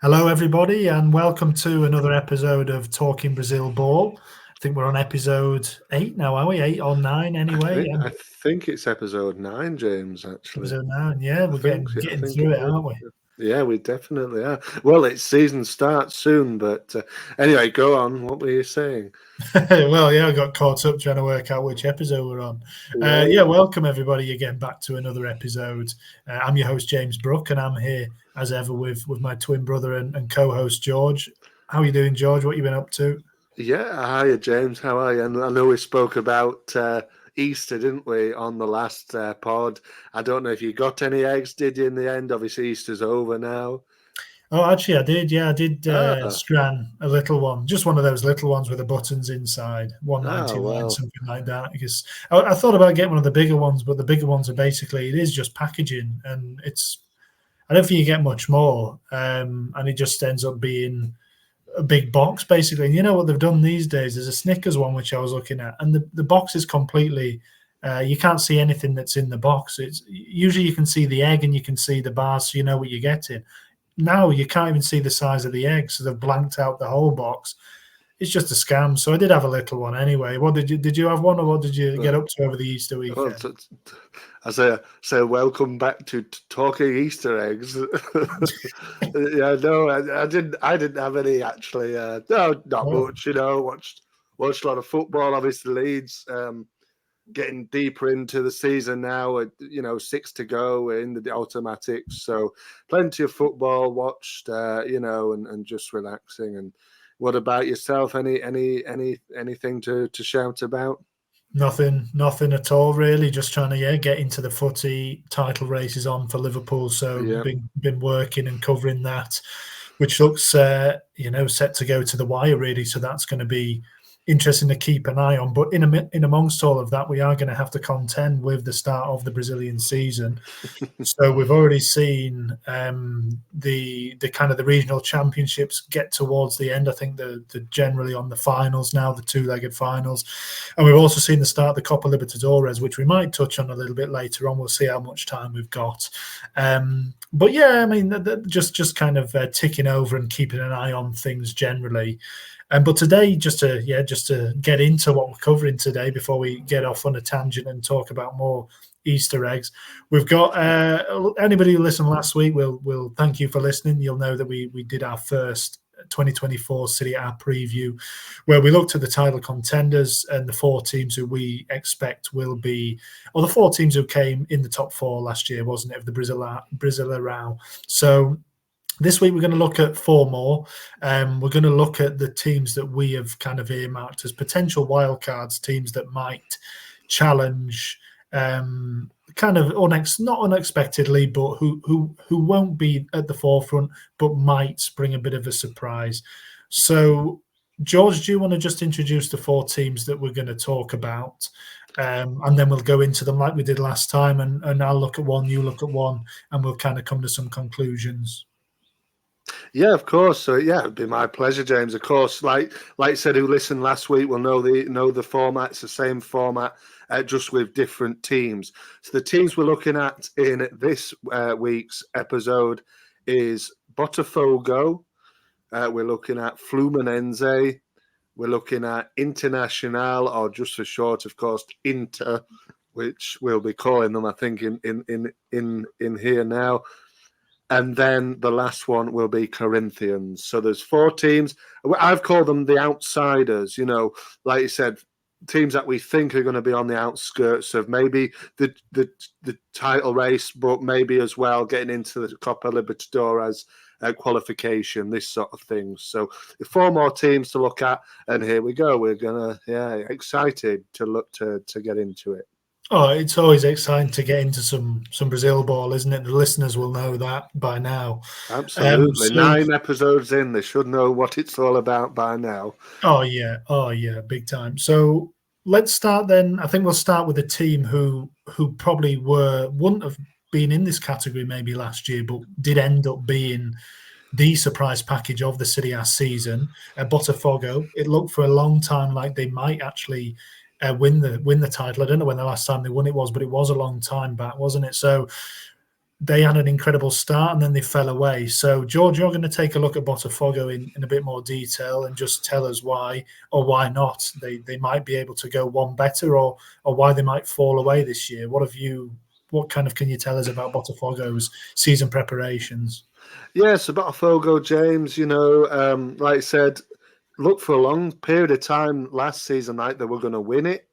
Hello, everybody, and welcome to another episode of Talking Brazil Ball. I think we're on episode 8 now, are we? 8 or 9 anyway? I think it's episode 9, James, actually. Episode 9, yeah. We're getting I think through it it, is. aren't we? Yeah, we definitely are. Well, its season starts soon, but anyway, go on. What were you saying? Well, yeah, I got caught up trying to work out which episode we're on. Welcome everybody again back to another episode. I'm your host, James Brook, and I'm here as ever with my twin brother and co-host, George. How are you doing, George? What have you been up to? Yeah, hiya, James. How are you? And I know we spoke about Easter, didn't we, on the last pod? I don't know if you got any eggs, did you, in the end? Obviously, Easter's over now. Oh, actually, I did. Yeah, I did Ah, strand a little one, just one of those little ones with the buttons inside, 199, well. something like that. Because I thought about getting one of the bigger ones, but the bigger ones are basically, it is just packaging, and I don't think you get much more, and it just ends up being a big box basically. And you know what they've done these days? There's a Snickers one which I was looking at, and the box is completely. You can't see anything that's in the box. It's usually you can see the egg and you can see the bars, so you know what you're getting. Now you can't even see the size of the egg, so they've blanked out the whole box. It's just a scam. So I did have a little one anyway. What did you have one, or what did you get up to over the Easter Well, weekend? I say welcome back to talking Easter eggs. Yeah, no, I didn't have any actually. No, not Oh, much. Watched a lot of football. Obviously, Leeds getting deeper into the season now. 6 to go. We're in the automatics, so plenty of football watched. And just relaxing. And what about yourself? Anything to shout about? nothing at all really. Just trying to get into the footy. Title races on for Liverpool, so Yeah. been working and covering that, which looks set to go to the wire really. So that's going to be interesting to keep an eye on. But in amongst all of that, we are going to have to contend with the start of the Brazilian season. So we've already seen the kind of the regional championships get towards the end. I think they're generally on the finals now, the two-legged finals, and we've also seen the start of the Copa Libertadores, which we might touch on a little bit later on. We'll see how much time we've got. But yeah, I mean, just kind of ticking over and keeping an eye on things generally. But today, just to get into what we're covering today before we get off on a tangent and talk about more Easter eggs, we've got anybody who listened last week. We'll thank you for listening. You'll know that we did our first 2024 Serie A preview, where we looked at the title contenders and the 4 teams who we expect will be, or the 4 teams who came in the top 4 last year, wasn't it, of the Brasileirão? So this week, we're going to look at 4 more. We're going to look at the teams that we have kind of earmarked as potential wildcards, teams that might challenge kind of not unexpectedly, but who won't be at the forefront, but might bring a bit of a surprise. So, George, do you want to just introduce the 4 teams that we're going to talk about? And then we'll go into them like we did last time, and I'll look at one, you look at one, and we'll kind of come to some conclusions. Yeah, of course. So yeah, it'd be my pleasure, James. Of course, like I said, who listened last week will know the format. It's the same format, just with different teams. So the teams we're looking at in this week's episode is Botafogo. We're looking at Fluminense. We're looking at Internacional, or just for short, of course, Inter, which we'll be calling them, I think, in here now. And then the last one will be Corinthians. So there's 4 teams. I've called them the outsiders, like you said, teams that we think are going to be on the outskirts of maybe the title race, but maybe as well getting into the Copa Libertadores qualification, this sort of thing. So 4 more teams to look at, and here we go. We're gonna, excited to look to get into it. Oh, it's always exciting to get into some Brazil ball, isn't it? The listeners will know that by now. Absolutely. 9 episodes in, they should know what it's all about by now. Oh yeah, big time. So let's start then. I think we'll start with a team who probably wouldn't have been in this category maybe last year, but did end up being the surprise package of the Serie A season. Botafogo. It looked for a long time like they might actually win the title. I don't know when the last time they won it was, but it was a long time back, wasn't it? So they had an incredible start and then they fell away. So, George, you're going to take a look at Botafogo in a bit more detail and just tell us why or why not they might be able to go one better, or why they might fall away this year. What kind of can you tell us about Botafogo's season preparations? Yeah, so Botafogo, James, like I said, look, for a long period of time last season, like they were going to win it.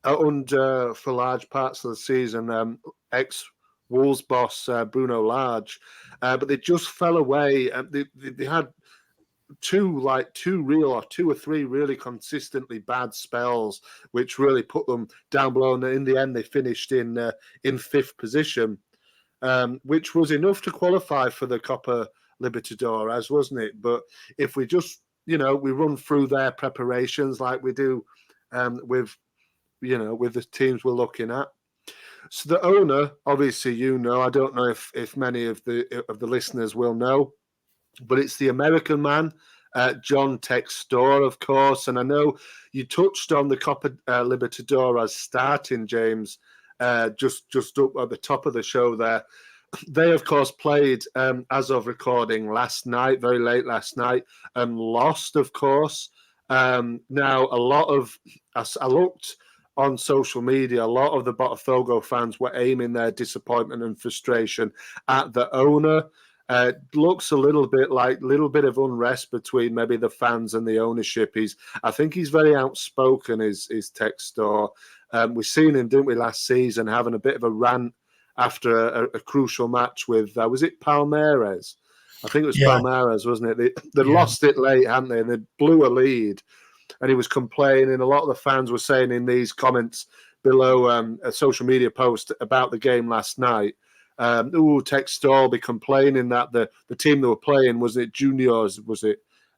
For large parts of the season, ex-Wolves boss Bruno Lage, but they just fell away. They had two or three really consistently bad spells, which really put them down below. And in the end, they finished in fifth position, which was enough to qualify for the Copa Libertadores, wasn't it? But if we just we run through their preparations like we do with the teams we're looking at. So the owner, obviously, I don't know if many of the listeners will know, but it's the American man, John Textor, of course. And I know you touched on the Copa Libertadores starting, James, just up at the top of the show there. They, of course, played, as of recording, last night, very late last night, and lost, of course. Now, I looked on social media, a lot of the Botafogo fans were aiming their disappointment and frustration at the owner. Looks a little bit of unrest between maybe the fans and the ownership. I think he's very outspoken, is Textor. We've seen him, didn't we, last season, having a bit of a rant after a crucial match with, was it Palmeiras? I think it was Palmeiras, wasn't it? They lost it late, hadn't they? And they blew a lead. And he was complaining. A lot of the fans were saying in these comments below a social media post about the game last night, Textor will be complaining that the team they were playing, was it Juniors,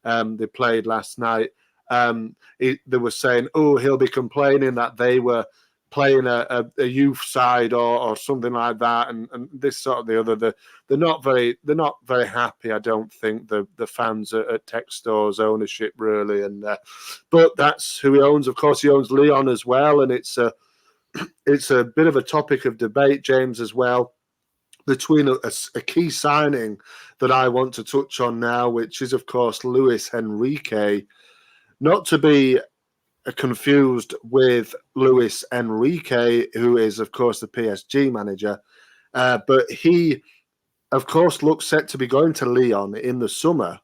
they played last night. They were saying, he'll be complaining that they were playing a youth side or something like that, and this sort of the other. They're not very happy, I don't think, the fans at Textor's ownership, really. And but that's who he owns. Of course, he owns Leon as well, and it's a bit of a topic of debate, James, as well, between a key signing that I want to touch on now, which is, of course, Luis Enrique. Not to be confused with Luis Enrique, who is, of course, the PSG manager. But he, of course, looks set to be going to Lyon in the summer.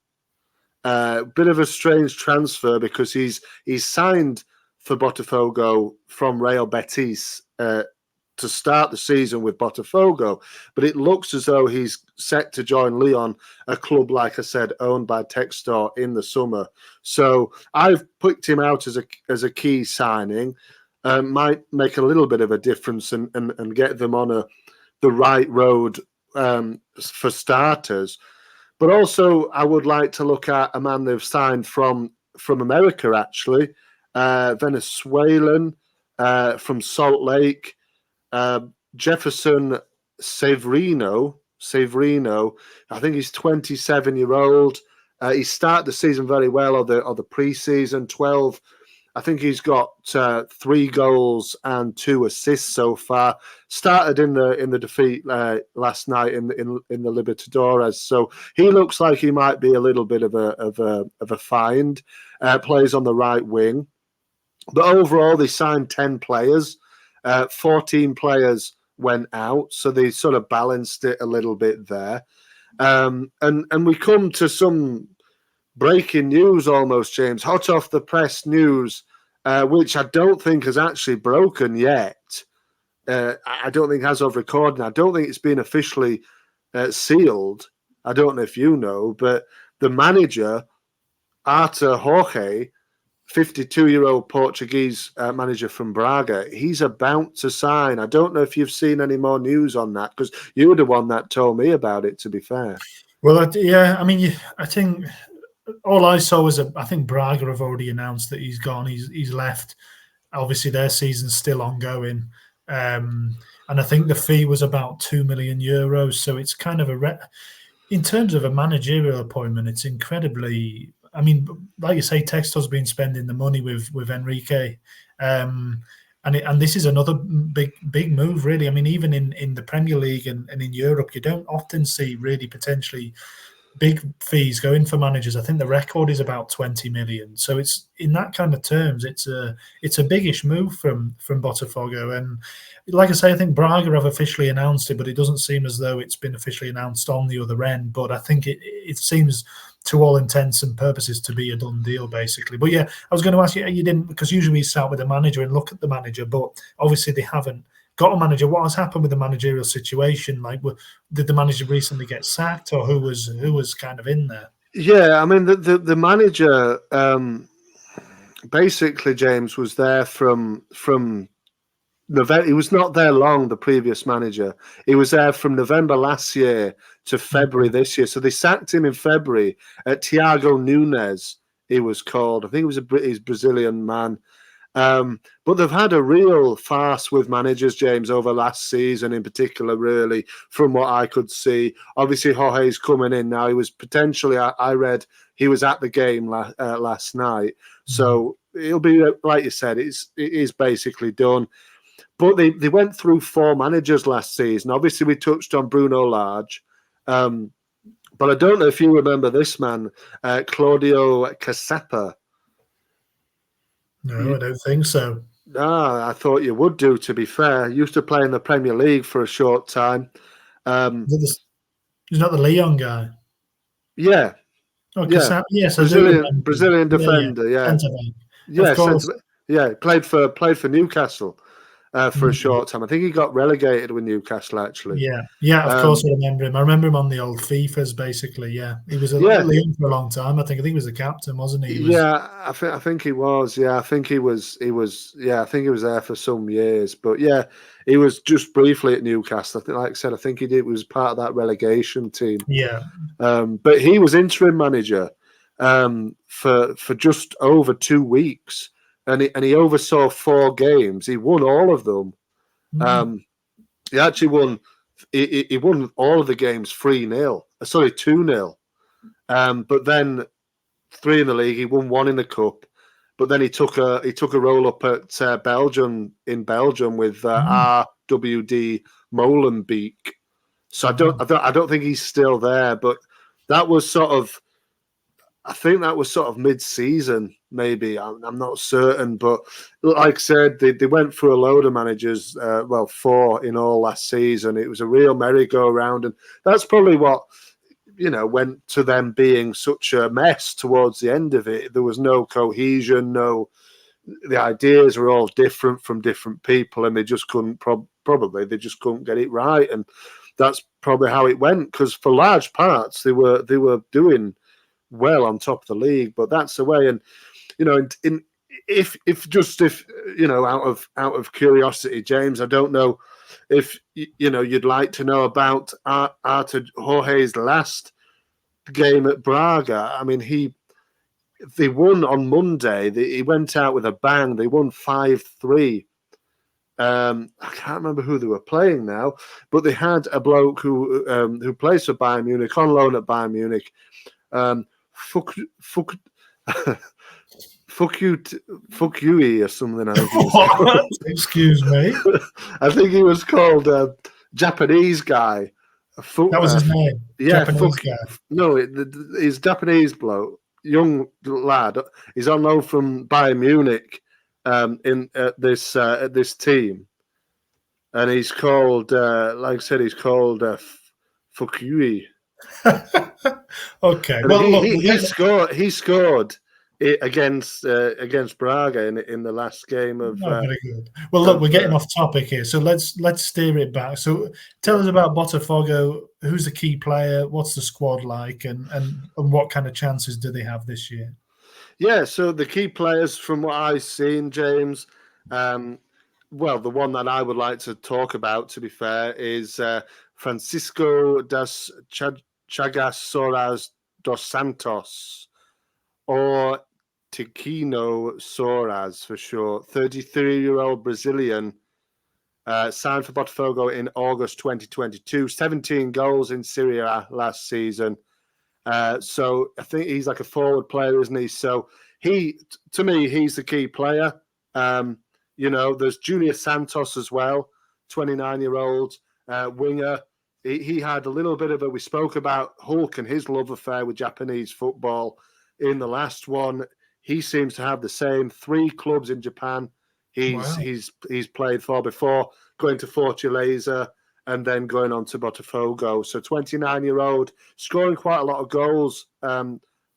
Bit of a strange transfer because he's signed for Botafogo from Real Betis to start the season with Botafogo, but it looks as though he's set to join Lyon, a club, like I said, owned by Textor, in the summer. So I've picked him out as a key signing. Might make a little bit of a difference and get them on the right road for starters. But also, I would like to look at a man they've signed from America, actually, Venezuelan, from Salt Lake. Jefferson Severino, I think he's 27-year-old. He started the season very well, or the pre-season, 12. I think he's got 3 goals and 2 assists so far. Started in the defeat last night in the Libertadores, so he looks like he might be a little bit of a find. Plays on the right wing, but overall they signed 10 players. 14 players went out, so they sort of balanced it a little bit there. And we come to some breaking news almost, James, hot off the press news, which I don't think has actually broken yet. I don't think as of recording. I don't think it's been officially sealed. I don't know if you know, but the manager, Arthur Jorge, 52-year-old Portuguese manager from Braga, he's about to sign. I don't know if you've seen any more news on that, because you were the one that told me about it, to be fair. Well, I think all I saw was I think Braga have already announced that he's gone. He's left. Obviously, their season's still ongoing. And I think the fee was about €2 million. So it's kind of in terms of a managerial appointment, it's incredibly... I mean, like you say, Textor's been spending the money with Enrique. And And this is another big move, really. I mean, even in the Premier League and in Europe, you don't often see really potentially big fees going for managers. I think the record is about 20 million. So it's in that kind of terms, it's a biggish move from Botafogo. And like I say, I think Braga have officially announced it, but it doesn't seem as though it's been officially announced on the other end. But I think it seems, to all intents and purposes, to be a done deal, basically. But yeah, I was going to ask you didn't, because usually we start with the manager and look at the manager, but obviously they haven't got a manager. What has happened with the managerial situation? Like, did the manager recently get sacked, or who was kind of in there? Yeah, I mean the manager basically, James, was there from November. He was not there long. The previous manager, he was there from November last year to February this year. So they sacked him in February. Thiago Nunes, he was called. I think he was he's Brazilian man. But they've had a real farce with managers, James, over last season in particular, really, from what I could see. Obviously, Jorge's coming in now. He was potentially, I read, he was at the game last night. So it'll be, like you said, it is basically done. But they went through 4 managers last season. Obviously, we touched on Bruno Lage. But I don't know if you remember this man, Claudio Casepa. No, I don't think so. I thought you would do, to be fair. Used to play in the Premier League for a short time. He's not the Leon guy. Yeah. Oh, yeah. yes, Brazilian defender, yeah. Of course. Played for Newcastle for a short time. I think he got relegated with Newcastle, actually. Yeah, of course I remember him. I remember him on the old FIFAs, basically, yeah. He was at Leon for a long time. I think he was the captain, wasn't he? I think he was. Yeah, I think he was I think he was there for some years. But yeah, he was just briefly at Newcastle. I think, like I said, I think he was part of that relegation team. Yeah. But he was interim manager for just over 2 weeks. And he oversaw 4 games. He won all of them. He actually won. He won all of the games 3-0. Sorry, 2-0. But then 3 in the league. He won 1 in the cup. But then he took a roll up at Belgium with RWD Molenbeek. So I don't think he's still there. But that was sort of. I think that was sort of mid-season, maybe. I'm not certain, but like I said, they went through a load of managers. 4 in all last season. It was a real merry-go-round, and that's probably what went to them being such a mess towards the end of it. There was no cohesion, the ideas were all different from different people, and they just couldn't probably get it right, and that's probably how it went. Because for large parts, they were doing well on top of the league, but that's the way. And if out of curiosity, James, I don't know if you'd like to know about Jorge's last game at Braga. I mean, they won on Monday. He went out with a bang. They won 5-3. I can't remember who they were playing now, but they had a bloke who plays for Bayern Munich on loan at Bayern Munich. Fuck you or something. What? Excuse me. I think he was called Japanese guy. That was his name. Yeah, Japanese guy. No, he's Japanese bloke, young lad. He's on loan from Bayern Munich at this team, and he's called like I said, he's called Fuck you. Okay. And well, he scored it against Braga in the last game of. Very good. Well, look, we're getting off topic here, so let's steer it back. So, tell us about Botafogo. Who's the key player? What's the squad like, and what kind of chances do they have this year? Yeah, so the key players, from what I've seen, James. Well, the one that I would like to talk about, to be fair, is Francisco das Chagas Soares dos Santos, or Tiquino Soares for short. 33-year-old Brazilian, signed for Botafogo in August 2022. 17 goals in Serie A last season. So I think he's like a forward player, isn't he? So to me, he's the key player. There's Junior Santos as well, 29-year-old winger. He had a little bit of we spoke about Hulk and his love affair with Japanese football in the last one. He seems to have the same 3 clubs in Japan he's played for before going to Fortaleza and then going on to Botafogo. So 29-year-old, scoring quite a lot of goals.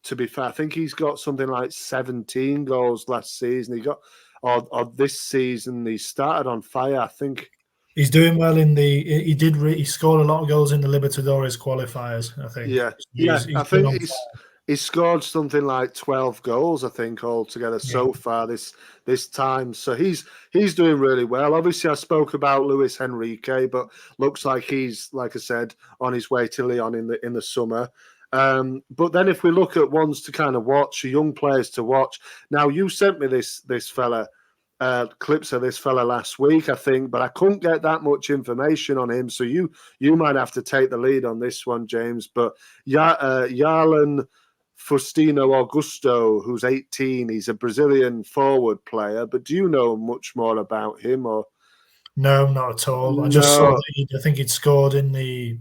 To be fair, I think he's got something like 17 goals last season. He got, or this season, he started on fire. I think he's doing well in the. He scored a lot of goals in the Libertadores qualifiers. I think. Yeah. I think he's scored something like 12 goals. I think altogether so far this time. So he's doing really well. Obviously, I spoke about Luis Enrique, but looks like he's, like I said, on his way to Lyon in the summer. But then if we look at ones to kind of watch, young players to watch. Now, you sent me this fella, clips of this fella last week, I think, but I couldn't get that much information on him. So you might have to take the lead on this one, James. But Yarlan Faustino Augusto, who's 18, he's a Brazilian forward player. But do you know much more about him, or? No, not at all. I just saw that I think he scored in the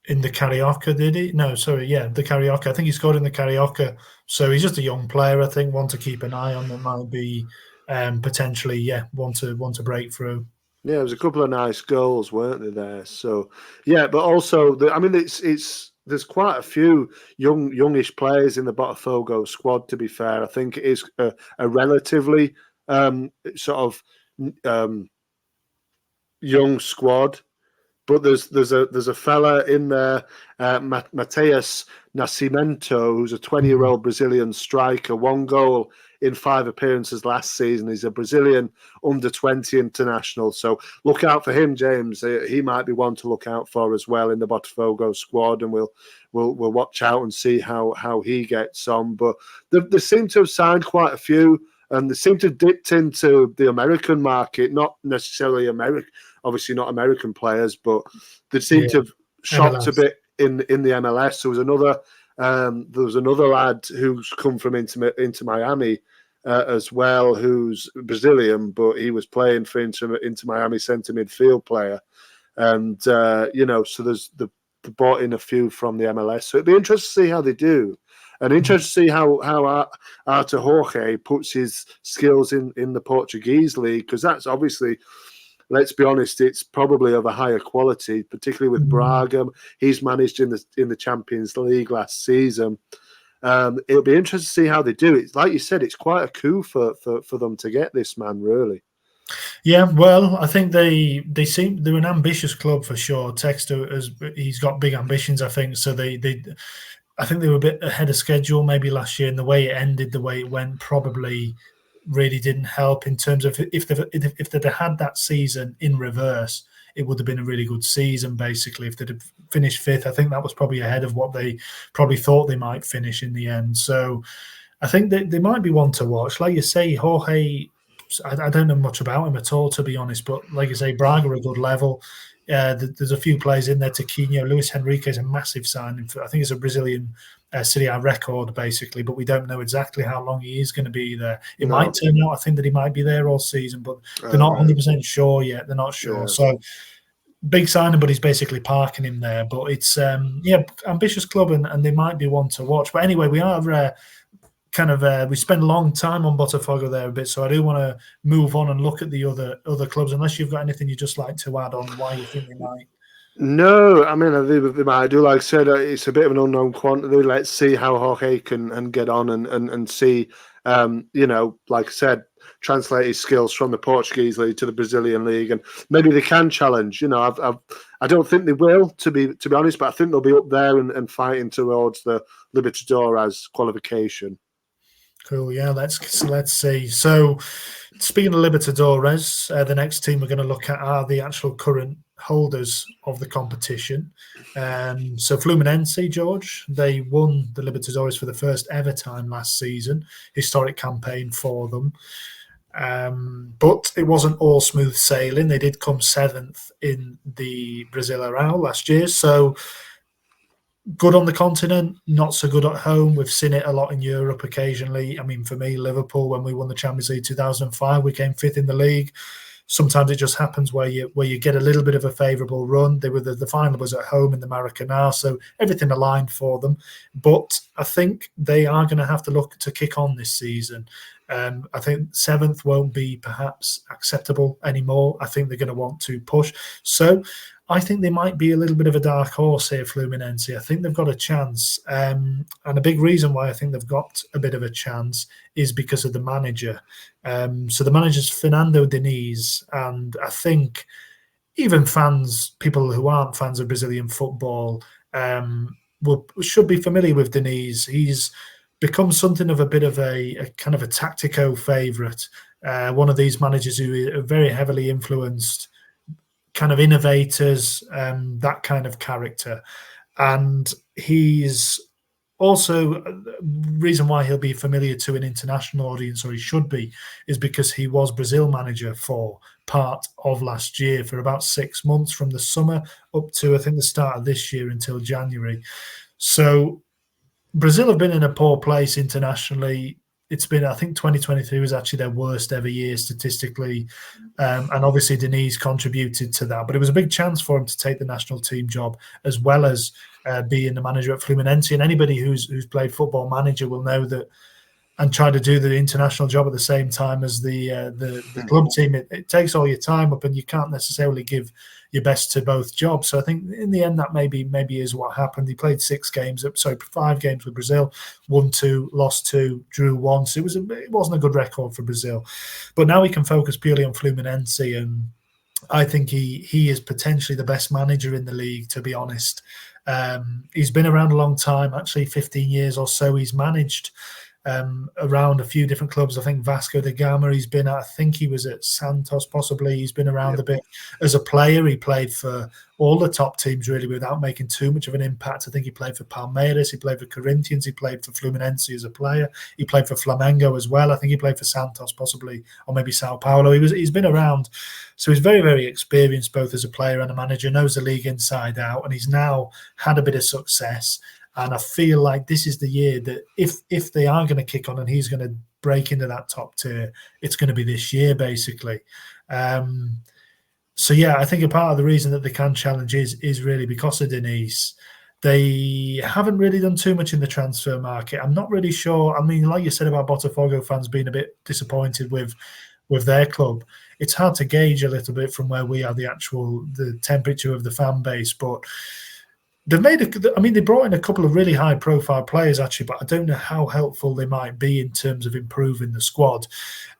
Carioca, did he? No, sorry, the Carioca. I think he scored in the Carioca. So he's just a young player, I think, one to keep an eye on that might be potentially, one to break through. Yeah, there was a couple of nice goals, weren't there? So, but also, there's quite a few youngish players in the Botafogo squad, to be fair. I think it is a relatively sort of young squad. But there's a fella in there, Mateus Nascimento, who's a 20-year-old Brazilian striker, 1 goal in 5 appearances last season. He's a Brazilian under-20 international. So look out for him, James. He might be one to look out for as well in the Botafogo squad, and we'll watch out and see how he gets on. But they seem to have signed quite a few, and they seem to have dipped into the American market, not necessarily obviously not American players, but they seem to have shopped a bit in the MLS. There was another lad who's come from Inter Miami as well, who's Brazilian, but he was playing for Inter Miami centre midfield player, and so they brought in a few from the MLS. So it'd be interesting to see how they do. And interesting to see how Artur Jorge puts his skills in the Portuguese league, because that's obviously, let's be honest, it's probably of a higher quality, particularly with Braga. He's managed in the Champions League last season. It'll be interesting to see how they do. It's like you said, it's quite a coup for them to get this man, really. Yeah, well, I think they're an ambitious club for sure. Textor he's got big ambitions, I think. So I think they were a bit ahead of schedule maybe last year, and the way it ended, the way it went, probably really didn't help in terms of if they'd had that season in reverse, it would have been a really good season, basically. If they'd have finished 5th, I think that was probably ahead of what they probably thought they might finish in the end. So I think they might be one to watch. Like you say, Jorge, I don't know much about him at all, to be honest, but like you say, Braga are a good level. There's a few players in there. Tiquinho, Luis Enrique is a massive signing. I think it's a Brazilian Serie A record, basically, but we don't know exactly how long he is going to be there. It might turn out, I think, that he might be there all season, but they're not 100% sure yet. They're not sure. Yeah. So big signing, but he's basically parking him there. But it's, ambitious club, and they might be one to watch. But anyway, we are we spend a long time on Botafogo there a bit, so I do want to move on and look at the other clubs, unless you've got anything you'd just like to add on why you think they might. No, I mean, I think they might do. Like I said, it's a bit of an unknown quantity. Let's see how Jorge can get on and see, like I said, translate his skills from the Portuguese league to the Brazilian league, and maybe they can challenge. I don't think they will, to be honest, but I think they'll be up there and fighting towards the Libertadores qualification. Cool. Yeah, let's see. So, speaking of Libertadores, the next team we're going to look at are the actual current holders of the competition. So, Fluminense, George, they won the Libertadores for the first ever time last season. Historic campaign for them. But it wasn't all smooth sailing. They did come 7th in the Brasileirão last year. So, good on the continent, not so good at home. We've seen it a lot in Europe occasionally. I mean, for me, Liverpool, when we won the Champions League 2005, we came 5th in the league. Sometimes it just happens where you get a little bit of a favourable run. They were the final was at home in the Maracanã, so everything aligned for them. But I think they are going to have to look to kick on this season. I think 7th won't be perhaps acceptable anymore. I think they're going to want to push. So I think they might be a little bit of a dark horse here, Fluminense. I think they've got a chance. And a big reason why I think they've got a bit of a chance is because of the manager. So the manager's Fernando Diniz. And I think even fans, people who aren't fans of Brazilian football, should be familiar with Diniz. He's become something of a bit of a kind of a tactico favourite. One of these managers who are very heavily influenced kind of innovators, that kind of character. And he's also, reason why he'll be familiar to an international audience, or he should be, is because he was Brazil manager for part of last year for about 6 months, from the summer up to, I think, the start of this year until January. So Brazil have been in a poor place internationally. It's been, I think 2023 was actually their worst ever year statistically. And obviously Diniz contributed to that. But it was a big chance for him to take the national team job, as well as being the manager at Fluminense. And anybody who's played Football Manager will know that, and try to do the international job at the same time as the club team. It takes all your time up, and you can't necessarily give your best to both jobs. So I think in the end that maybe is what happened. He played 5 games with Brazil, won 2, lost 2, drew 1. So it wasn't a good record for Brazil. But now he can focus purely on Fluminense, and I think he is potentially the best manager in the league, to be honest. He's been around a long time, actually 15 years or so. He's managed around a few different clubs. I think Vasco da Gama he's been at. I think he was at Santos possibly. He's been around a bit. As a player, he played for all the top teams really without making too much of an impact. I think he played for Palmeiras, he played for Corinthians, he played for Fluminense as a player. He played for Flamengo as well. I think he played for Santos possibly, or maybe Sao Paulo. He's been around. So he's very, very experienced both as a player and a manager, knows the league inside out, and he's now had a bit of success. And I feel like this is the year that if they are going to kick on and he's going to break into that top tier, it's going to be this year, basically. So, yeah, I think a part of the reason that they can challenge is really because of Diniz. They haven't really done too much in the transfer market. I'm not really sure. I mean, like you said about Botafogo fans being a bit disappointed with their club, it's hard to gauge a little bit from where we are, the temperature of the fan base. But they've they brought in a couple of really high-profile players, actually, but I don't know how helpful they might be in terms of improving the squad.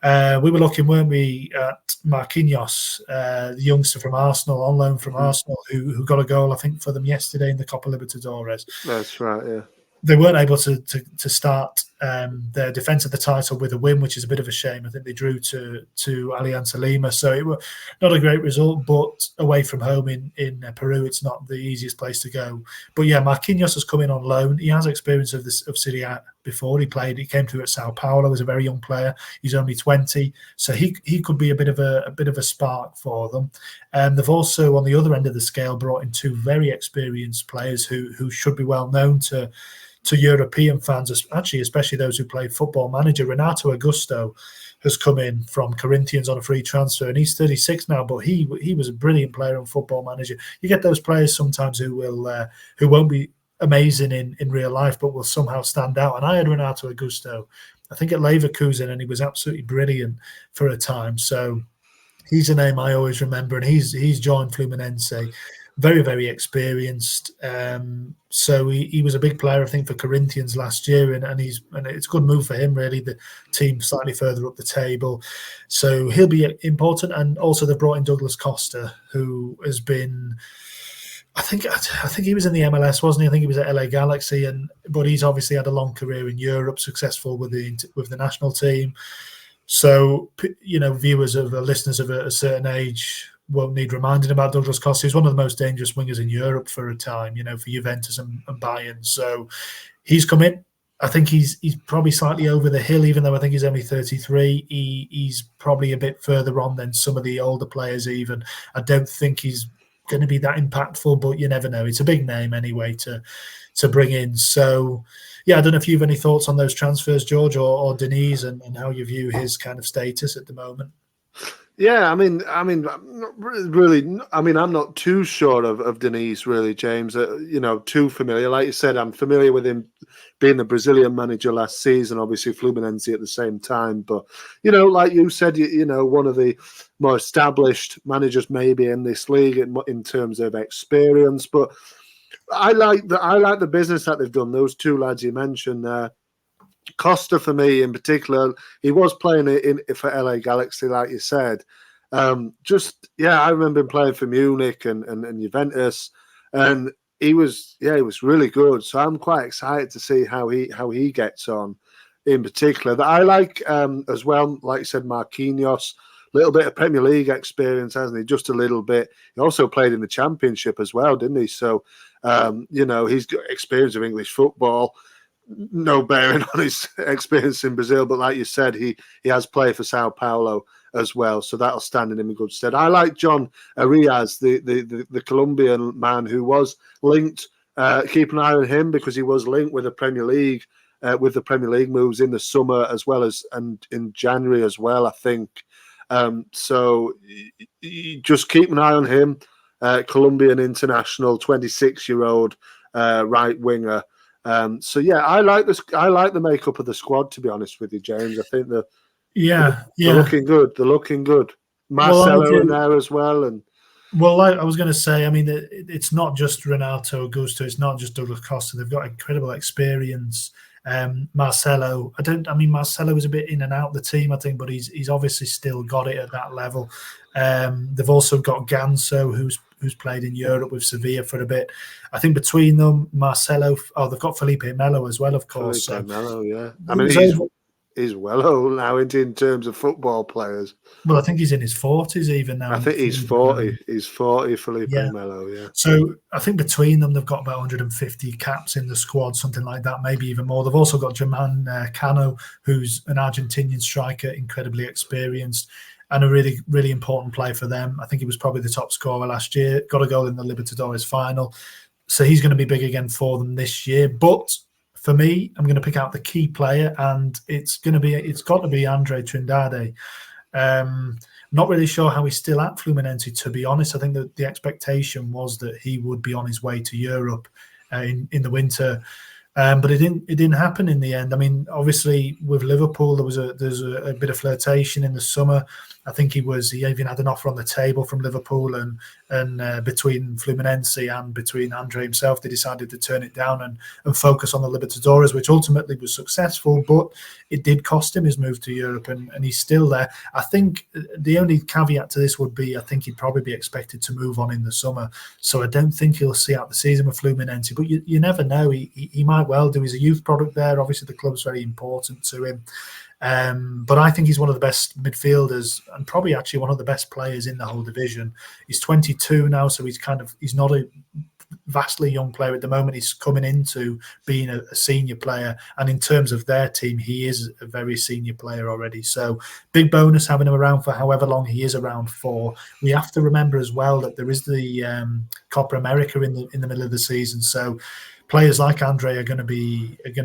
We were looking, weren't we, at Marquinhos, the youngster from Arsenal, on loan from Arsenal, who got a goal, I think, for them yesterday in the Copa Libertadores. That's right, yeah. They weren't able to start their defence of the title with a win, which is a bit of a shame. I think they drew to Alianza Lima, so it was not a great result. But away from home in Peru, it's not the easiest place to go. But yeah, Marquinhos has come in on loan. He has experience of Serie A before. He came through at Sao Paulo as a very young player. He's only 20, so he could be a bit of a spark for them. And they've also, on the other end of the scale, brought in 2 very experienced players who should be well known to European fans, actually, especially those who play Football Manager. Renato Augusto has come in from Corinthians on a free transfer, and he's 36 now, but he was a brilliant player on Football Manager. You get those players sometimes who won't be amazing in real life, but will somehow stand out. And I had Renato Augusto, I think, at Leverkusen, and he was absolutely brilliant for a time. So he's a name I always remember, and he's joined Fluminense. Very, very experienced. So he was a big player, I think, for Corinthians last year, and it's a good move for him, really. The team slightly further up the table, so he'll be important. And also they've brought in Douglas Costa, who has been, I think he was in the MLS, wasn't he? I think he was at LA Galaxy, but he's obviously had a long career in Europe, successful with the national team. So, viewers of listeners of a certain age won't need reminding about Douglas Costa. He's one of the most dangerous wingers in Europe for a time, for Juventus and Bayern. So he's come in. I think he's probably slightly over the hill, even though I think he's only 33. He's probably a bit further on than some of the older players even. I don't think he's going to be that impactful, but you never know. It's a big name anyway to bring in. So, yeah, I don't know if you have any thoughts on those transfers, George, or Denise, and how you view his kind of status at the moment. Yeah, I mean, I'm not really. I mean, I'm not too sure of Denise, really, James. Too familiar. Like you said, I'm familiar with him being the Brazilian manager last season. Obviously, Fluminense at the same time. But like you said, one of the more established managers maybe in this league in terms of experience. But I like the business that they've done. Those two lads you mentioned there. Costa, for me in particular, he was playing for LA Galaxy, like you said. I remember him playing for Munich and Juventus, and he was really good. So I'm quite excited to see how he gets on. In particular, that I like as well. Like you said, Marquinhos, a little bit of Premier League experience, hasn't he? Just a little bit. He also played in the Championship as well, didn't he? So he's got experience of English football. No bearing on his experience in Brazil, but like you said, he has played for Sao Paulo as well, so that'll stand in good stead. I like John Arias, the Colombian man who was linked. Keep an eye on him because he was linked with the Premier League, with the Premier League moves in the summer as well as and in January as well, I think. So you just keep an eye on him. Colombian international, 26-year-old right winger. So yeah, I like this. I like the makeup of the squad. To be honest with you, James, I think they're looking good. They're looking good. Marcelo in there as well, and I was going to say, I mean, it's not just Renato Augusto. It's not just Douglas Costa. They've got incredible experience. Marcelo, Marcelo was a bit in and out of the team, I think, but he's obviously still got it at that level. They've also got Ganso, who's played in Europe with Sevilla for a bit. I think between them, Marcelo, they've got Felipe Melo as well, of course. Felipe Melo, yeah. I mean, he's well old now in terms of football players. Well, I think he's in his 40s even now. I think he's 40. He's 40, Felipe Melo, yeah. So I think between them, they've got about 150 caps in the squad, something like that, maybe even more. They've also got Germán Cano, who's an Argentinian striker, incredibly experienced, and a really, really important player for them. I think he was probably the top scorer last year, got a goal in the Libertadores final. So he's going to be big again for them this year. But for me, I'm going to pick out the key player, and it's got to be Andre Trindade. Not really sure how he's still at Fluminense, to be honest. I think that the expectation was that he would be on his way to Europe in the winter. But it didn't happen in the end. I mean, obviously with Liverpool, there's a bit of flirtation in the summer. I think he even had an offer on the table from Liverpool, and between Fluminense and between Andre himself, they decided to turn it down and focus on the Libertadores, which ultimately was successful, but it did cost him his move to Europe, and he's still there. I think the only caveat to this would be I think he'd probably be expected to move on in the summer, so I don't think he'll see out the season with Fluminense, but you never know. He might well do. He's a youth product there. Obviously, the club's very important to him. But I think he's one of the best midfielders and probably actually one of the best players in the whole division. He's 22 now, so he's not a vastly young player at the moment. He's coming into being a senior player, and in terms of their team, he is a very senior player already. So big bonus having him around for however long he is around for. We have to remember as well that there is the Copa America in the middle of the season, so players like Andre are going to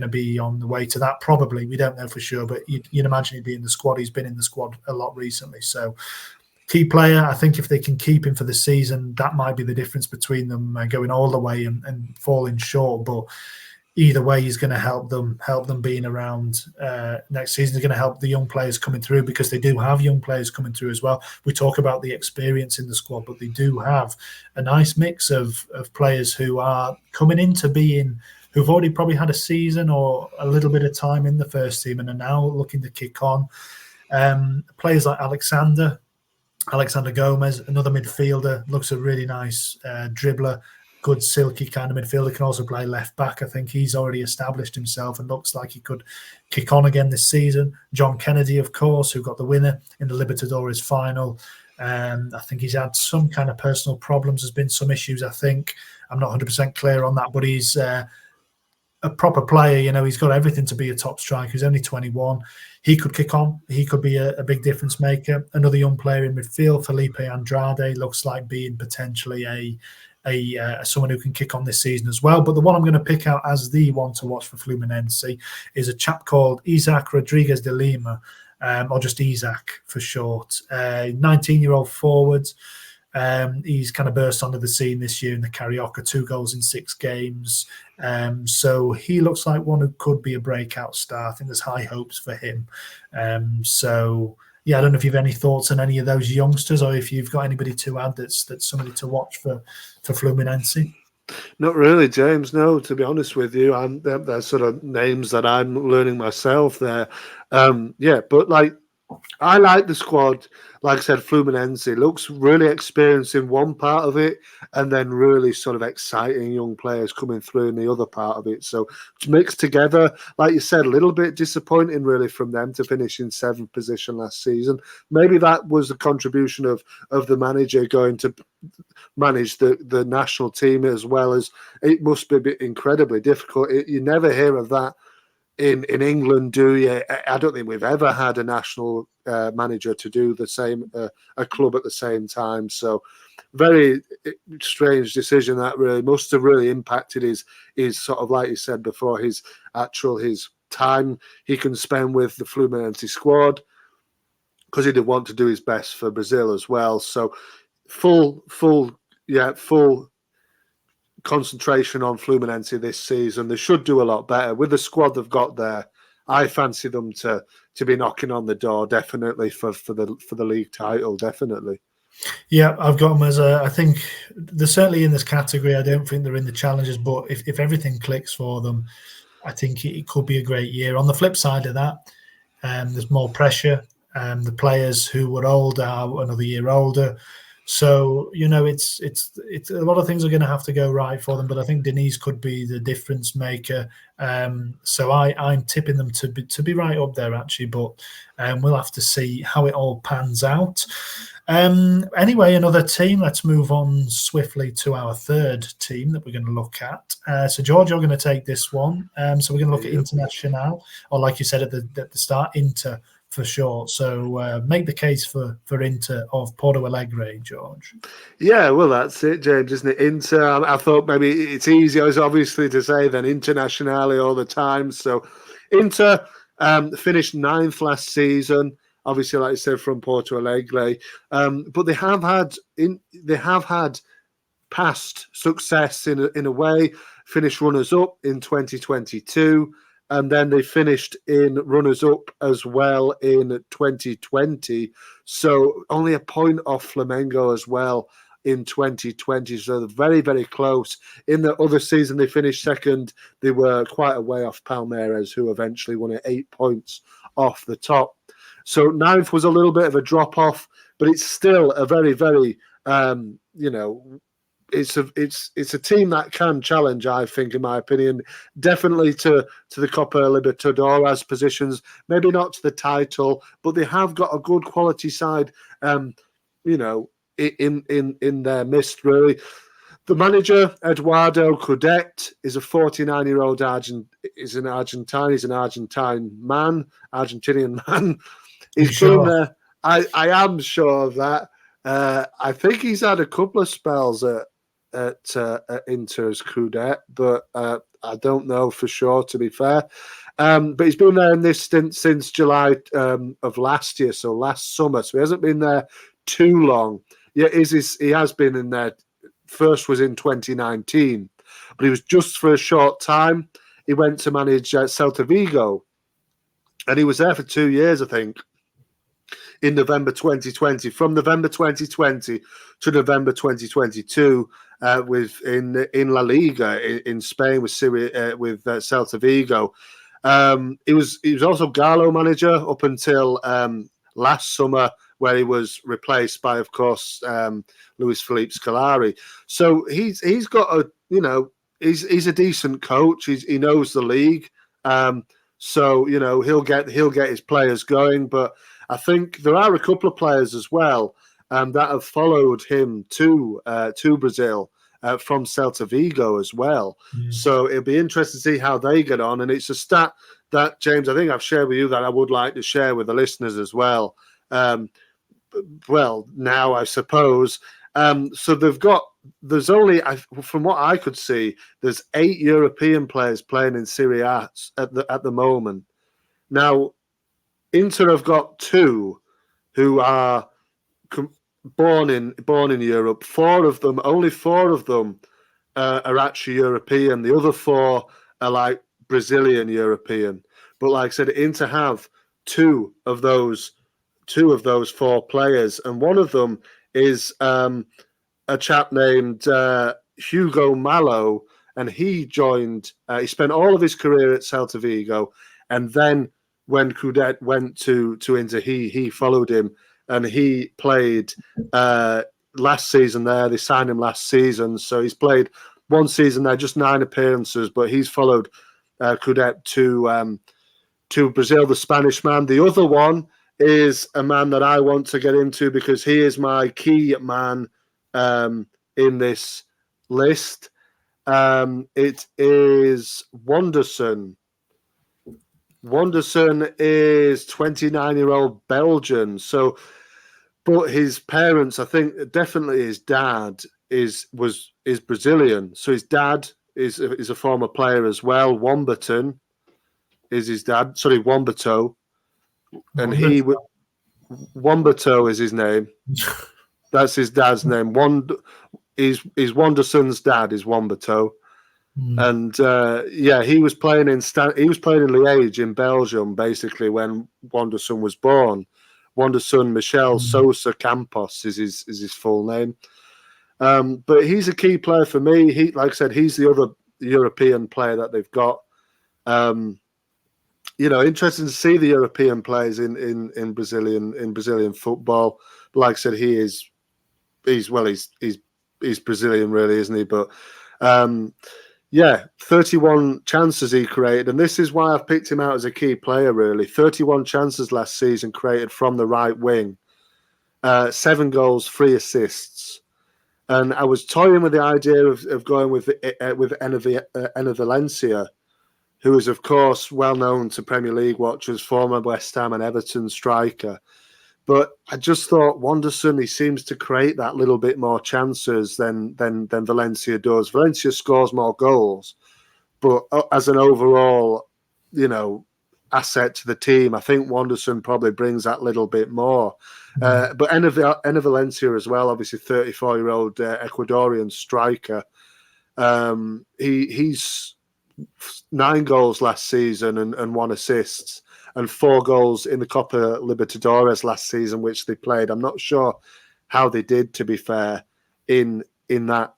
be on the way to that. Probably, we don't know for sure, but you'd imagine he'd be in the squad. He's been in the squad a lot recently, so key player. I think if they can keep him for the season, that might be the difference between them going all the way and falling short. But either way, he's going to help them being around next season. They're going to help the young players coming through, because they do have young players coming through as well. We talk about the experience in the squad, but they do have a nice mix of players who are coming into being, who've already probably had a season or a little bit of time in the first team and are now looking to kick on. Players like Alexander Gomez, another midfielder, looks a really nice dribbler, good silky kind of midfielder, can also play left back. I think he's already established himself and looks like he could kick on again this season. John Kennedy, of course, who got the winner in the Libertadores final. I think he's had some kind of personal problems. There's been some issues, I think. I'm not 100% clear on that, but he's a proper player. You know, he's got everything to be a top striker. He's only 21. He could kick on. He could be a big difference maker. Another young player in midfield, Felipe Andrade, looks like being potentially someone who can kick on this season as well. But the one I'm going to pick out as the one to watch for Fluminense is a chap called Isaac Rodriguez de Lima, or just Isaac for short. 19-year-old forward. He's kind of burst onto the scene this year in the Carioca, 2 goals in 6 games. So he looks like one who could be a breakout star. I think there's high hopes for him. So yeah, I don't know if you've any thoughts on any of those youngsters, or if you've got anybody to add that's somebody to watch for Fluminense. Not really, James. No, to be honest with you, they're sort of names that I'm learning myself there. Yeah, but like, I like the squad. Like I said, Fluminense looks really experienced in one part of it, and then really sort of exciting young players coming through in the other part of it. So it's mixed together. Like you said, a little bit disappointing really from them to finish in 7th position last season. Maybe that was the contribution of the manager going to manage the national team, as well as it must be incredibly difficult. You never hear of that in England, do you? I don't think we've ever had a national manager to do the same, a club at the same time. So very strange decision that really must have really impacted his sort of, like you said before, his time he can spend with the Fluminense squad, because he did want to do his best for Brazil as well. So full concentration on Fluminense this season. They should do a lot better with the squad they've got there. I fancy them to be knocking on the door, definitely for the league title, definitely. Yeah, I've got them as I think they're certainly in this category. I don't think they're in the challenges, but if everything clicks for them, I think it could be a great year. On the flip side of that, there's more pressure. The players who were older are another year older. So, you know, it's a lot of things are going to have to go right for them, but I think Denise could be the difference maker. So I'm tipping them to be right up there, actually, but we'll have to see how it all pans out. Anyway, another team. Let's move on swiftly to our third team that we're going to look at. So, George, you're going to take this one. So we're going to look at Internacional, or like you said at the start, Inter for short. So make the case for Inter of Porto Alegre, George. Yeah, well, that's it, James, isn't it? Inter, I thought maybe it's easier, obviously, to say than Internationale all the time. So Inter finished 9th last season, obviously, like I said, from Porto Alegre. But they have had past success in a way, finished runners-up in 2022. And then they finished in runners-up as well in 2020. So only a point off Flamengo as well in 2020. So they're very, very close. In the other season, they finished second. They were quite a way off Palmeiras, who eventually won at 8 points off the top. So 9th was a little bit of a drop-off, but it's still a very, very, it's a team that can challenge, I think, in my opinion, definitely to the Copa Libertadores positions, maybe not to the title, but they have got a good quality side, in their midst, really. The manager, Eduardo Coudet, is a 49-year-old He's an Argentinian man. He's been there. I am sure of that. I think he's had a couple of spells at Inter as Coudet, but I don't know for sure, to be fair. But he's been there in this stint since July of last year, so last summer. So he hasn't been there too long. Yeah, he has been in there. First was in 2019, but he was just for a short time. He went to manage Celta Vigo, and he was there for 2 years, I think, in November 2020. From November 2020 to November 2022, in La Liga in Spain with Celta Vigo. He was also Galo manager up until last summer, where he was replaced by, of course, Luis Felipe Scolari. So he's got he's a decent coach. He knows the league. So he'll get his players going. But I think there are a couple of players as well that have followed him to Brazil. from Celta Vigo as well. So it'll be interesting to see how they get on. And it's a stat that, James, I think I've shared with you that I would like to share with the listeners as well. Well, now I suppose. So there's only, from what I could see, there's 8 European players playing in Serie A at the moment. Now, Inter have got 2 who are born in Europe. Only four of them are actually European. The other 4 are like Brazilian European. But like I said, Inter have 2 of those 4 players, and one of them is a chap named Hugo Malo, and he joined. He spent all of his career at Celta Vigo, and then when Coudet went to Inter, he followed him, and he played last season there. They signed him last season, so he's played one season there, just 9 appearances, but he's followed Coudet to Brazil, the Spanish man. The other one is a man that I want to get into because he is my key man in this list. It is Wanderson. Wanderson is 29-year-old Belgian. So, but his parents, I think, definitely his dad is Brazilian. So his dad is a former player as well. Wamberton is his dad. Sorry, Wamberto. And Wamberto is his name. That's his dad's name. Is Wanderson's dad is Wamberto. And he was playing in Liège in Belgium basically when Wanderson was born. Wanderson Michel Sosa Campos is his full name. But he's a key player for me. He, like I said, he's the other European player that they've got. Interesting to see the European players in Brazilian football. But like I said, he's Brazilian, really, isn't he? But 31 chances he created, and this is why I've picked him out as a key player, really. 31 chances last season created from the right wing, 7 goals, 3 assists. And I was toying with the idea of going with Enner Valencia, who is, of course, well known to Premier League watchers, former West Ham and Everton striker. But I just thought Wanderson, he seems to create that little bit more chances than Valencia does. Valencia scores more goals, but as an overall, asset to the team, I think Wanderson probably brings that little bit more. But Enner Valencia as well, obviously 34-year-old Ecuadorian striker. He's 9 goals last season and 1 assist. And 4 goals in the Copa Libertadores last season, which they played. I'm not sure how they did, to be fair, in that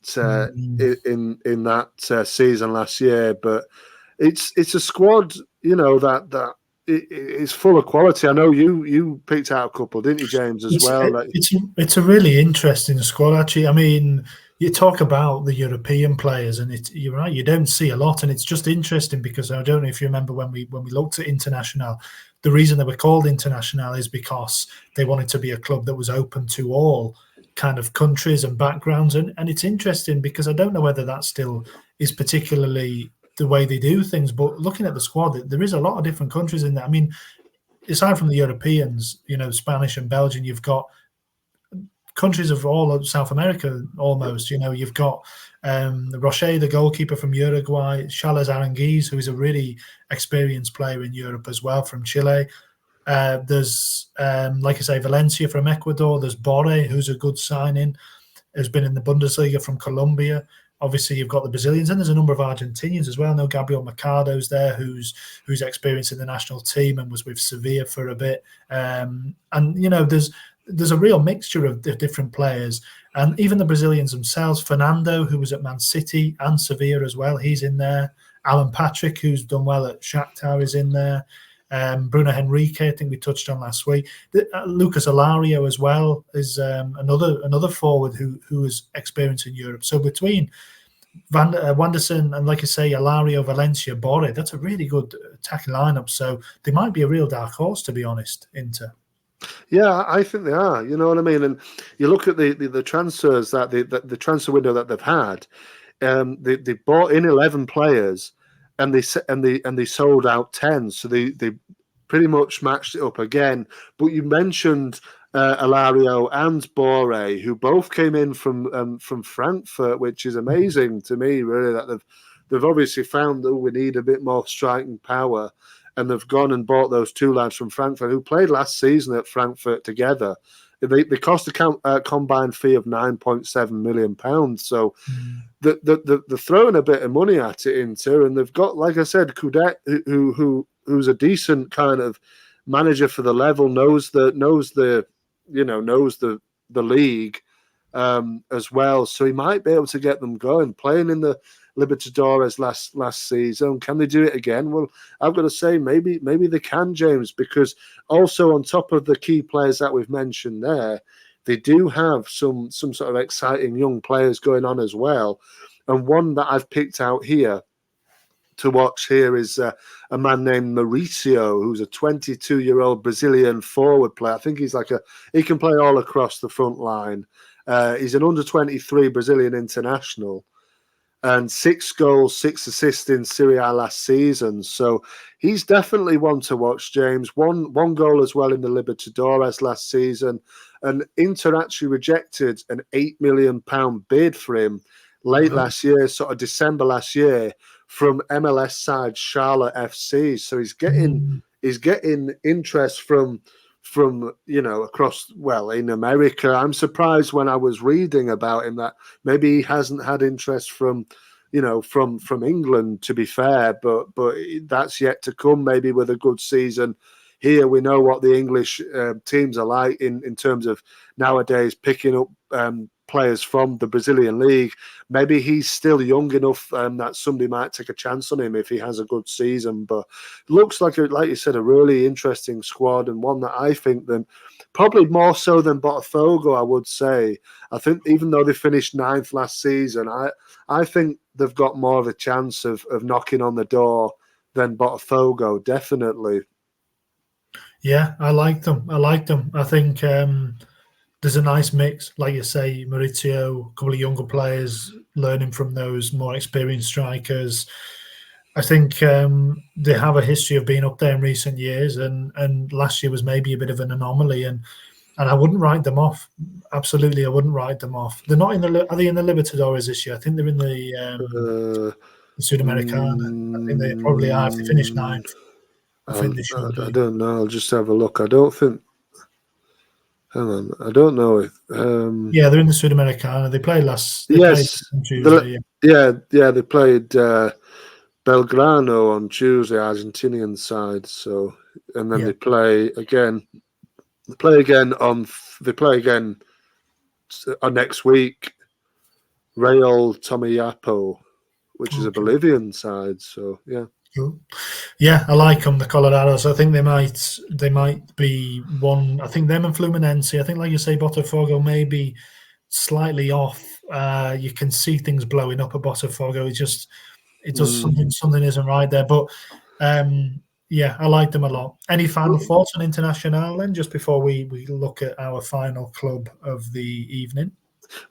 season last year. But it's a squad, that it's full of quality. I know you picked out a couple, didn't you, James? It's a really interesting squad, actually. I mean, you talk about the European players, and you're right, you don't see a lot, and it's just interesting because I don't know if you remember when we looked at Internacional, the reason they were called Internacional is because they wanted to be a club that was open to all kind of countries and backgrounds, and it's interesting because I don't know whether that still is particularly the way they do things, but looking at the squad, there is a lot of different countries in there. I mean, aside from the Europeans, Spanish and Belgian, you've got countries of all of South America almost. You've got Rocher, the goalkeeper from Uruguay, Charles Aranguiz, who is a really experienced player in Europe as well, from Chile. There's, like I say, Valencia from Ecuador. There's Borre, who's a good signing, who's been in the Bundesliga from Colombia. Obviously, you've got the Brazilians, and there's a number of Argentinians as well. I know Gabriel Mercado's there, who's experienced in the national team and was with Sevilla for a bit. There's a real mixture of different players, and even the Brazilians themselves. Fernando, who was at Man City and Sevilla as well, he's in there. Alan Patrick, who's done well at Shakhtar, is in there. Bruno Henrique, I think we touched on last week. Lucas Alario as well is another forward who is experienced in Europe. So between Wanderson and, like I say, Alario, Valencia, Borre, that's a really good attacking lineup. So they might be a real dark horse, to be honest, Inter. Yeah, I think they are. You know what I mean? And you look at the transfers that the transfer window that they've had. They bought in 11 players, and they sold out 10. So they pretty much matched it up again. But you mentioned Alario and Bore, who both came in from Frankfurt, which is amazing to me. Really, that they've obviously found that we need a bit more striking power, and they've gone and bought those two lads from Frankfurt who played last season at Frankfurt together. They cost a combined fee of £9.7 million. So they're throwing a bit of money at it, Inter, and they've got, like I said, Coudet, who's a decent kind of manager for the level, knows the league as well. So he might be able to get them going, playing in the Libertadores last season. Can they do it again? Well, I've got to say maybe they can, James, because also on top of the key players that we've mentioned there, they do have some sort of exciting young players going on as well. And one that I've picked out here to watch here is a man named Mauricio, who's a 22-year-old Brazilian forward player. I think he can play all across the front line. He's an under-23 Brazilian international, and 6 goals, 6 assists in Serie A last season. So he's definitely one to watch, James. One goal as well in the Libertadores last season. And Inter actually rejected an £8 million bid for him late last year, sort of December last year, from MLS side Charlotte FC. So he's getting interest from across, well, in America. I'm surprised when I was reading about him that maybe he hasn't had interest from England, to be fair, but that's yet to come, maybe with a good season here. We know what the English teams are like in terms of nowadays picking up players from the Brazilian league. Maybe he's still young enough that somebody might take a chance on him if he has a good season. But looks like you said, a really interesting squad, and one that I think then probably more so than Botafogo, I would say. I think even though they finished 9th last season, I think they've got more of a chance of knocking on the door than Botafogo, definitely. Yeah, I like them. I think there's a nice mix, like you say, Maurizio, a couple of younger players learning from those more experienced strikers. I think they have a history of being up there in recent years, and last year was maybe a bit of an anomaly, and I wouldn't write them off. Absolutely, I wouldn't write them off. They're not in the. Are they in the Libertadores this year? I think they're in the Sudamericana. I think they probably are. If they finish 9th, I think they should be. I don't know. I'll just have a look. I don't think. Hang on. I don't know if. Yeah, they're in the Sudamericana. They played last. Yes. Played on Tuesday, yeah. They played Belgrano on Tuesday, Argentinian side. So, and then they play again. They play again next week. Real Tomayapo, which is a Bolivian side. So yeah. Cool. Yeah, I like them, the Colorados. I think they might be one. I think them and Fluminense. I think, like you say, Botafogo may be slightly off. You can see things blowing up at Botafogo. It does something isn't right there. But yeah, I like them a lot. Any final thoughts on Internacional then, just before we look at our final club of the evening?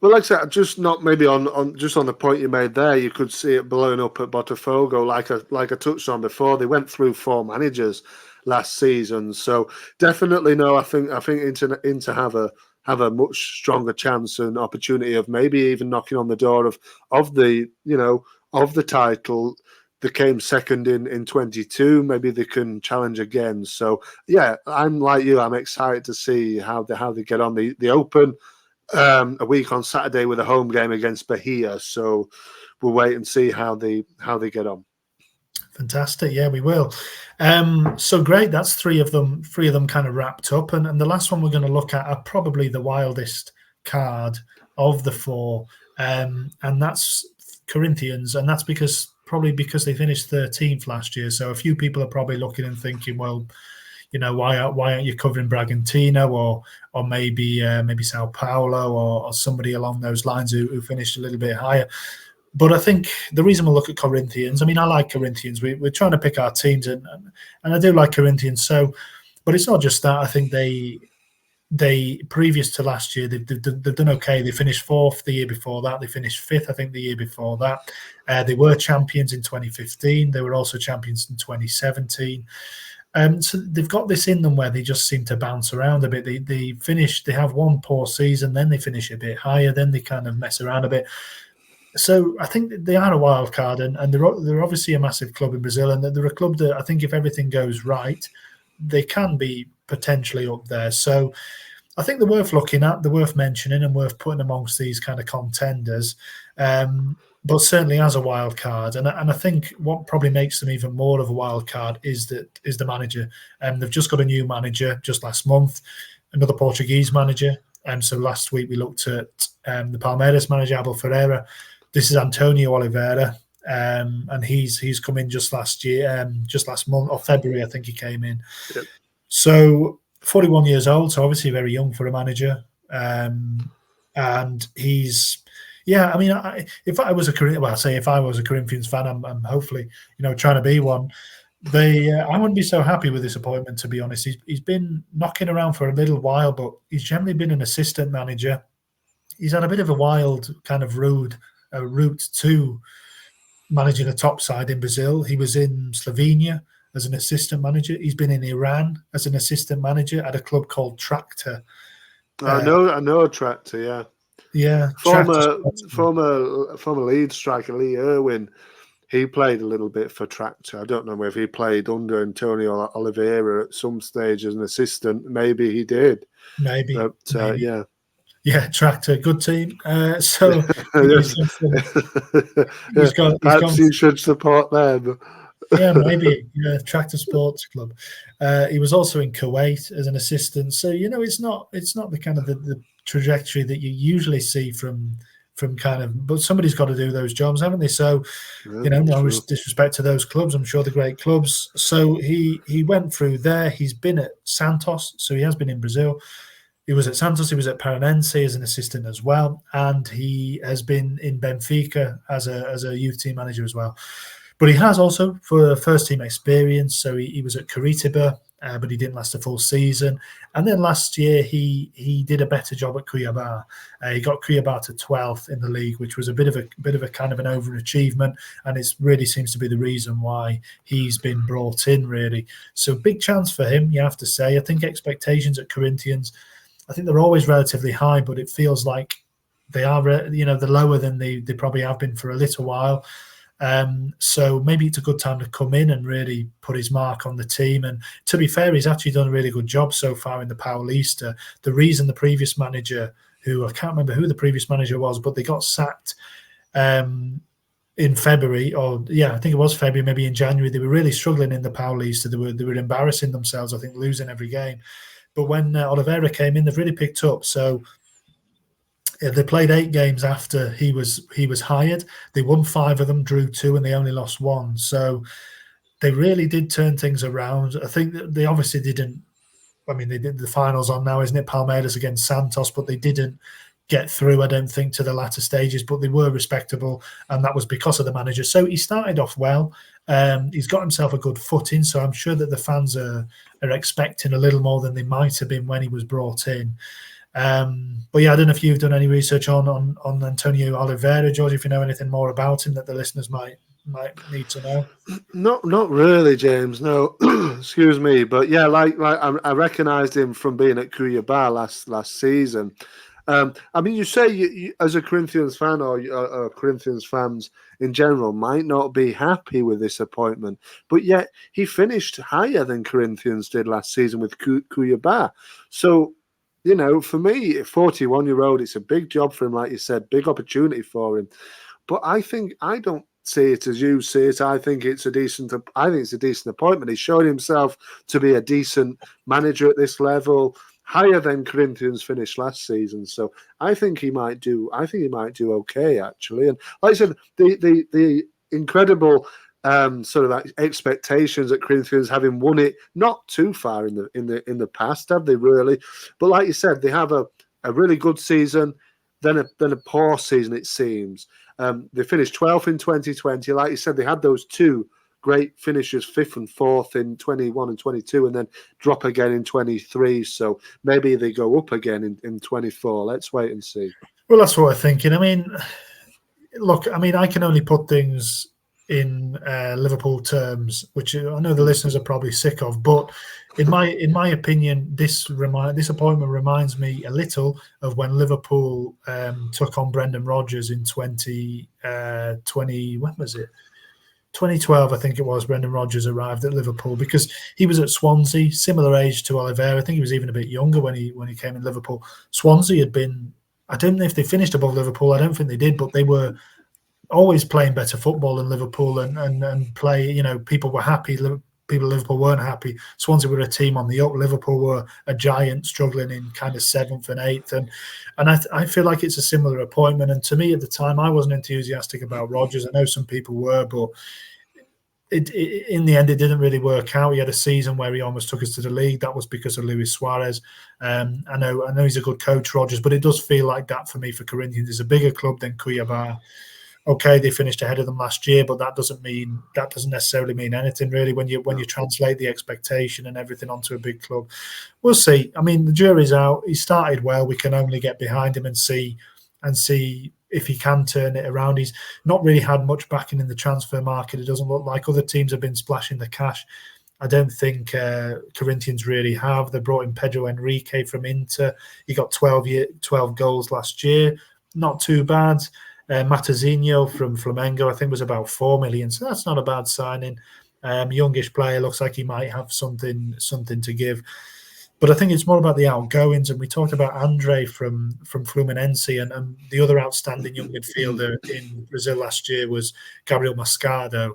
Well, like I said, just not maybe on the point you made there, you could see it blowing up at Botafogo, like I touched on before. They went through 4 managers last season, so definitely no. I think Inter have a much stronger chance and opportunity of maybe even knocking on the door of the title. They came second in 22. Maybe they can challenge again. So yeah, I'm like you. I'm excited to see how they get on. The Open. A week on Saturday with a home game against Bahia, so we'll wait and see how they get on. Fantastic, yeah, we will. So great, that's three of them kind of wrapped up, and the last one we're going to look at are probably the wildest card of the 4, and that's Corinthians, and that's because they finished 13th last year. So a few people are probably looking and thinking, well, why aren't you covering Bragantino or maybe Sao Paulo or somebody along those lines who finished a little bit higher? But I think the reason we'll look at Corinthians, I mean, I like Corinthians. We're trying to pick our teams, and I do like Corinthians. So, but it's not just that. I think they they previous to last year, they've done okay. They finished 4th the year before that. They finished 5th, I think, the year before that. They were champions in 2015. They were also champions in 2017. So they've got this in them where they just seem to bounce around a bit. They have one poor season, then they finish a bit higher, then they kind of mess around a bit. So I think they are a wild card, and they're obviously a massive club in Brazil, and they're a club that I think if everything goes right, they can be potentially up there. So I think they're worth looking at, they're worth mentioning, and worth putting amongst these kind of contenders. But certainly as a wild card, and I think what probably makes them even more of a wild card is the manager. They've just got a new manager just last month, another Portuguese manager. So last week we looked at the Palmeiras manager, Abel Ferreira. This is Antonio Oliveira, and he's come in just last month, or February, I think he came in. Yep. So 41 years old, so obviously very young for a manager. And he's, I mean, if I was a Corinthians fan, I'm hopefully, trying to be one. I wouldn't be so happy with this appointment, to be honest. He's been knocking around for a little while, but he's generally been an assistant manager. He's had a bit of a wild kind of route to managing a top side in Brazil. He was in Slovenia as an assistant manager. He's been in Iran as an assistant manager at a club called Tractor. I know Tractor, yeah. Yeah. Former lead striker Lee Irwin, he played a little bit for Tractor. I don't know whether he played under Antonio Oliveira at some stage as an assistant. Maybe he did. Maybe. But maybe. Yeah. Yeah, Tractor, good team. Perhaps you should support them. Yeah, maybe. Tractor Sports Club. He was also in Kuwait as an assistant. So it's not the kind of the trajectory that you usually see from kind of. But somebody's got to do those jobs, haven't they? So no disrespect to those clubs. I'm sure they're great clubs. So he went through there. He's been at Santos, so he has been in Brazil. He was at Santos, he was at Paranense as an assistant as well, and he has been in Benfica as a youth team manager as well. But he has also for first team experience. So he was at Curitiba, but he didn't last a full season. And then last year he did a better job at Cuiabá. He got Cuiabá to 12th in the league, which was a bit of a kind of an overachievement, and it really seems to be the reason why he's been brought in. Really, so big chance for him, you have to say. I think expectations at Corinthians, I think they're always relatively high, but it feels like they are, they're lower than they probably have been for a little while. So maybe it's a good time to come in and really put his mark on the team. And to be fair, he's actually done a really good job so far in the Paulista. The reason the previous manager, who I can't remember who the previous manager was, but they got sacked in February, I think it was February, maybe in January. They were really struggling in the Paulista. They were embarrassing themselves, I think, losing every game. But when Oliveira came in, they've really picked up. So they played 8 games after he was hired. They won 5 of them, drew 2, and they only lost 1. So they really did turn things around. I think that they obviously didn't. I mean, they did the finals on now, isn't it? Palmeiras against Santos, but they didn't get through, I don't think, to the latter stages. But they were respectable, and that was because of the manager. So he started off well. He's got himself a good footing, so I'm sure that the fans are expecting a little more than they might have been when he was brought in. But I don't know if you've done any research on Antonio Oliveira, George, if you know anything more about him that the listeners might need to know. Not really, James. No, excuse me, but like I recognised him from being at Cuiabá last season. I mean, you say you, as a Corinthians fan or Corinthians fans in general might not be happy with this appointment, but yet he finished higher than Corinthians did last season with Cuiabá. So, for me, 41-year-old, it's a big job for him, like you said, big opportunity for him. But I don't see it as you see it. I think it's a decent appointment. He's shown himself to be a decent manager at this level, higher than Corinthians finished last season. So I think he might do okay, actually. And like I said, the incredible sort of expectations at Corinthians, having won it not too far in the past, have they really? But like you said, they have a really good season, then a poor season, it seems. They finished 12th in 2020. Like you said, they had those 2 great finishers 5th and 4th in 21 and 22, and then drop again in 23. So maybe they go up again in 24. Let's wait and see. Well, that's what I'm thinking. I mean, look, I mean, I can only put things in Liverpool terms, which I know the listeners are probably sick of, but in my opinion, this appointment reminds me a little of when Liverpool took on Brendan Rodgers in 2020. When was it? 2012, I think it was. Brendan Rodgers arrived at Liverpool because he was at Swansea, similar age to Oliveira. I think he was even a bit younger when he came in Liverpool. Swansea had been, I don't know if they finished above Liverpool. I don't think they did, but they were always playing better football than Liverpool and play. You know, people were happy. People at Liverpool weren't happy. Swansea were a team on the up. Liverpool were a giant struggling in kind of 7th and 8th. And I feel like it's a similar appointment. And to me at the time, I wasn't enthusiastic about Rodgers. I know some people were, but in the end, it didn't really work out. He had a season where he almost took us to the league. That was because of Luis Suarez. I know he's a good coach, Rodgers, but it does feel like that for me for Corinthians. It's a bigger club than Cuiabá. Okay, they finished ahead of them last year, but that doesn't necessarily mean anything really when you translate the expectation and everything onto a big club. We'll see. I mean, the jury's out. He started well. We can only get behind him and see if he can turn it around. He's not really had much backing in the transfer market. It doesn't look like. Other teams have been splashing the cash. I don't think Corinthians really have. They brought in Pedro Henrique from Inter. He got 12 goals last year. Not too bad. Matazinho from Flamengo, I think, was about 4 million. So that's not a bad signing. Youngish player, looks like he might have something to give. But I think it's more about the outgoings. And we talked about Andre from Fluminense, and the other outstanding young midfielder in Brazil last year was Gabriel Mascado.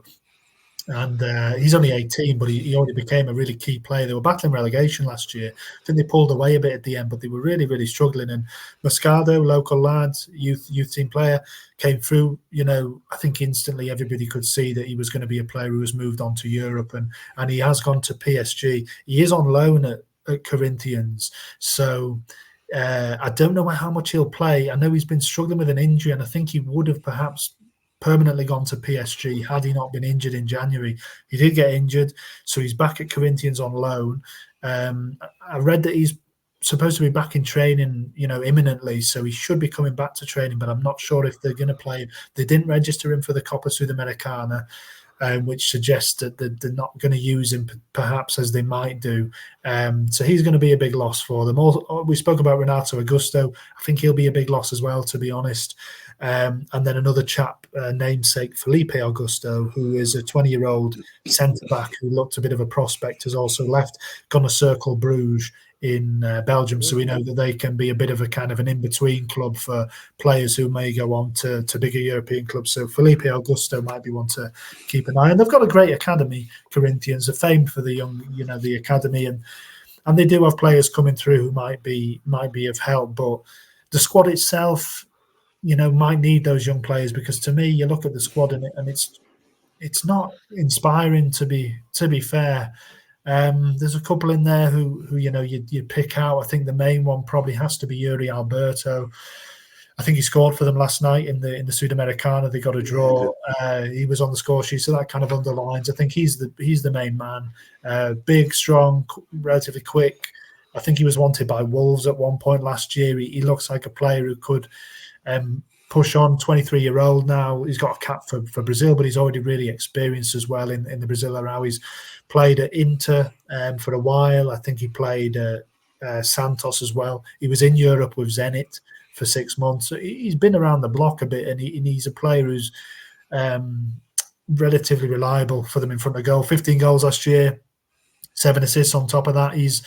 And he's only 18, but he already became a really key player. They were battling relegation last year. I think they pulled away a bit at the end, but they were really, really struggling. And Moscardo, local lad, youth team player, came through. You know, I think instantly everybody could see that he was going to be a player who was moved on to Europe, and he has gone to PSG. He is on loan at Corinthians, so I don't know how much he'll play. I know he's been struggling with an injury, and I think he would have perhaps permanently gone to PSG had he not been injured in January. He did get injured, so he's back at Corinthians on loan. I read that he's supposed to be back in training, imminently, so he should be coming back to training, but I'm not sure if they're going to play him. They didn't register him for the Copa Sudamericana, which suggests that they're not going to use him perhaps as they might do. So he's going to be a big loss for them. We spoke about Renato Augusto. I think he'll be a big loss as well, to be honest. And then another chap, namesake Felipe Augusto, who is a 20-year-old centre-back who looked a bit of a prospect, has also left, gone to Cercle Bruges in Belgium. So we know that they can be a bit of a kind of an in-between club for players who may go on to bigger European clubs. So Felipe Augusto might be one to keep an eye on. And they've got a great academy, Corinthians, are famed for the young, the academy, and they do have players coming through who might be of help. But the squad itself, might need those young players, because to me, you look at the squad and it's not inspiring, to be fair. There's a couple in there who you'd pick out. I think the main one probably has to be Yuri Alberto. I think he scored for them last night in the Sudamericana. They got a draw. He was on the score sheet, so that kind of underlines. I think he's the main man. Big, strong, relatively quick. I think he was wanted by Wolves at one point last year. He looks like a player who could push on. 23-year-old now. He's got a cap for Brazil, but he's already really experienced as well in the Brasileirão. He's played at Inter for a while. I think he played at Santos as well. He was in Europe with Zenit for 6 months. So he's been around the block a bit, and he's a player who's relatively reliable for them in front of goal. 15 goals last year, 7 assists on top of that. He's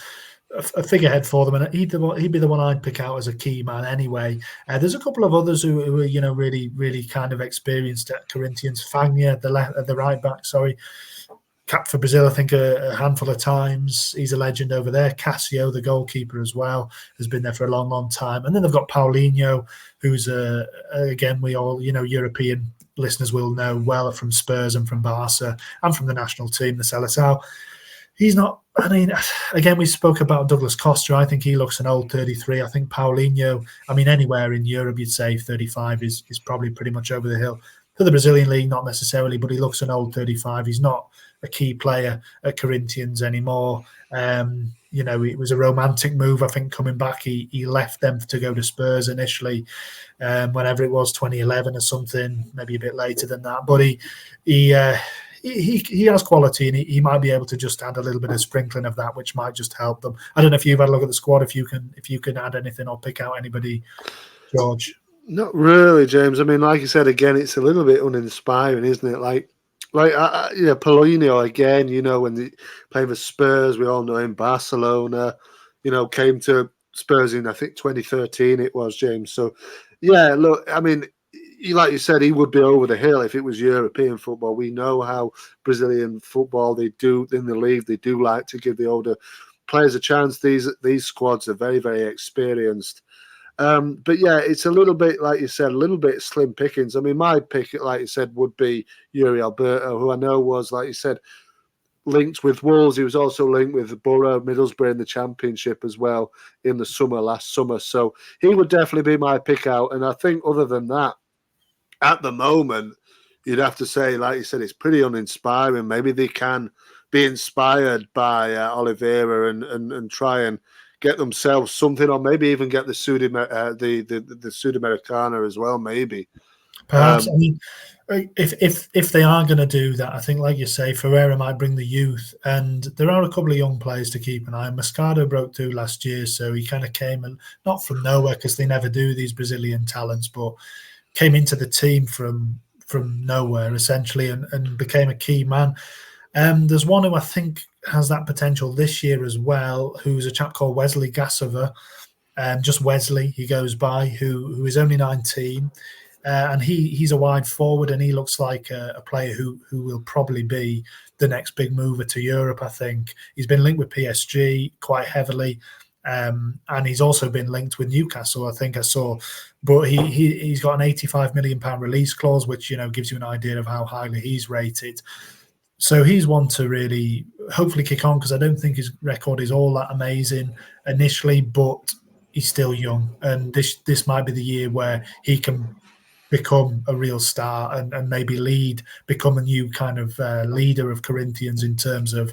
a figurehead for them, and he'd be the one I'd pick out as a key man anyway. There's a couple of others who are really, really kind of experienced at Corinthians. Fagner, the right back, capped for Brazil, I think, a handful of times. He's a legend over there. Cassio, the goalkeeper, as well, has been there for a long, long time. And then they've got Paulinho, who's again, we all, European listeners will know well from Spurs and from Barca and from the national team, the Seleção. He's not, again, we spoke about Douglas Costa. I think he looks an old 33. I think Paulinho, anywhere in Europe, you'd say 35 is probably pretty much over the hill. For the Brazilian league, not necessarily, but he looks an old 35. He's not a key player at Corinthians anymore. It was a romantic move, I think, coming back. He left them to go to Spurs initially, whenever it was, 2011 or something, maybe a bit later than that. But he has quality, and he might be able to just add a little bit of sprinkling of that, which might just help them. I don't know if you've had a look at the squad, if you can add anything or pick out anybody, George. Not really, James. I mean, like you said, again, it's a little bit uninspiring, isn't it? Paulinho again. When they playing for Spurs, we all know him. Barcelona, came to Spurs in, I think, 2013 it was, James. So, yeah, look, I mean, like you said, he would be over the hill if it was European football. We know how Brazilian football, they do in the league, they do like to give the older players a chance. These squads are very, very experienced. But yeah, it's a little bit, like you said, a little bit slim pickings. I mean, my pick, like you said, would be Yuri Alberto, who I know was, like you said, linked with Wolves. He was also linked with Borough, Middlesbrough in the Championship as well in the last summer. So he would definitely be my pick out. And I think other than that, at the moment, you'd have to say, like you said, it's pretty uninspiring. Maybe they can be inspired by Oliveira and try and get themselves something, or maybe even get the Sudamericana as well. Maybe, perhaps. I mean, if they are going to do that, I think, like you say, Ferreira might bring the youth, and there are a couple of young players to keep an eye on. Moscardo broke through last year, so he kind of came, and not from nowhere, because they never do, these Brazilian talents, but came into the team from nowhere essentially, and became a key man. There's one who I think has that potential this year as well, who's a chap called Wesley Gassova, just Wesley he goes by, who is only 19, and he's a wide forward, and he looks like a player who will probably be the next big mover to Europe. I think he's been linked with PSG quite heavily, and he's also been linked with Newcastle, I think I saw, but he's got an £85 million release clause, which gives you an idea of how highly he's rated. So he's one to really hopefully kick on, because I don't think his record is all that amazing initially, but he's still young, and this might be the year where he can become a real star and maybe become a new kind of leader of Corinthians, in terms of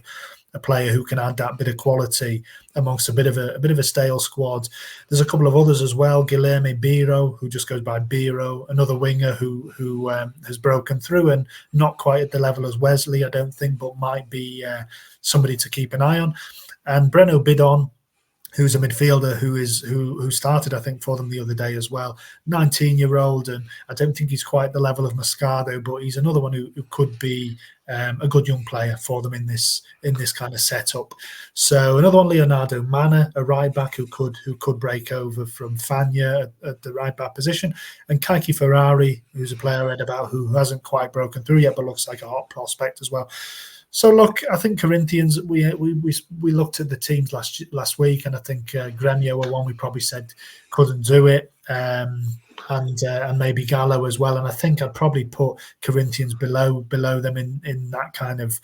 a player who can add that bit of quality amongst a bit of a stale squad. There's a couple of others as well. Guilherme Biro, who just goes by Biro, another winger who has broken through, and not quite at the level as Wesley, I don't think, but might be somebody to keep an eye on. And Breno Bidon, who's a midfielder who started, I think, for them the other day as well. 19-year-old, and I don't think he's quite the level of Moscardo, but he's another one who could be a good young player for them in this kind of setup. So another one, Leonardo Mana, a right back who could break over from Fania at the right back position, and Kaiki Ferrari, who's a player I read about who hasn't quite broken through yet, but looks like a hot prospect as well. So look, I think Corinthians, we looked at the teams last week, and I think Gremio were one we probably said couldn't do it, and maybe Gallo as well. And I think I'd probably put Corinthians below them in that kind of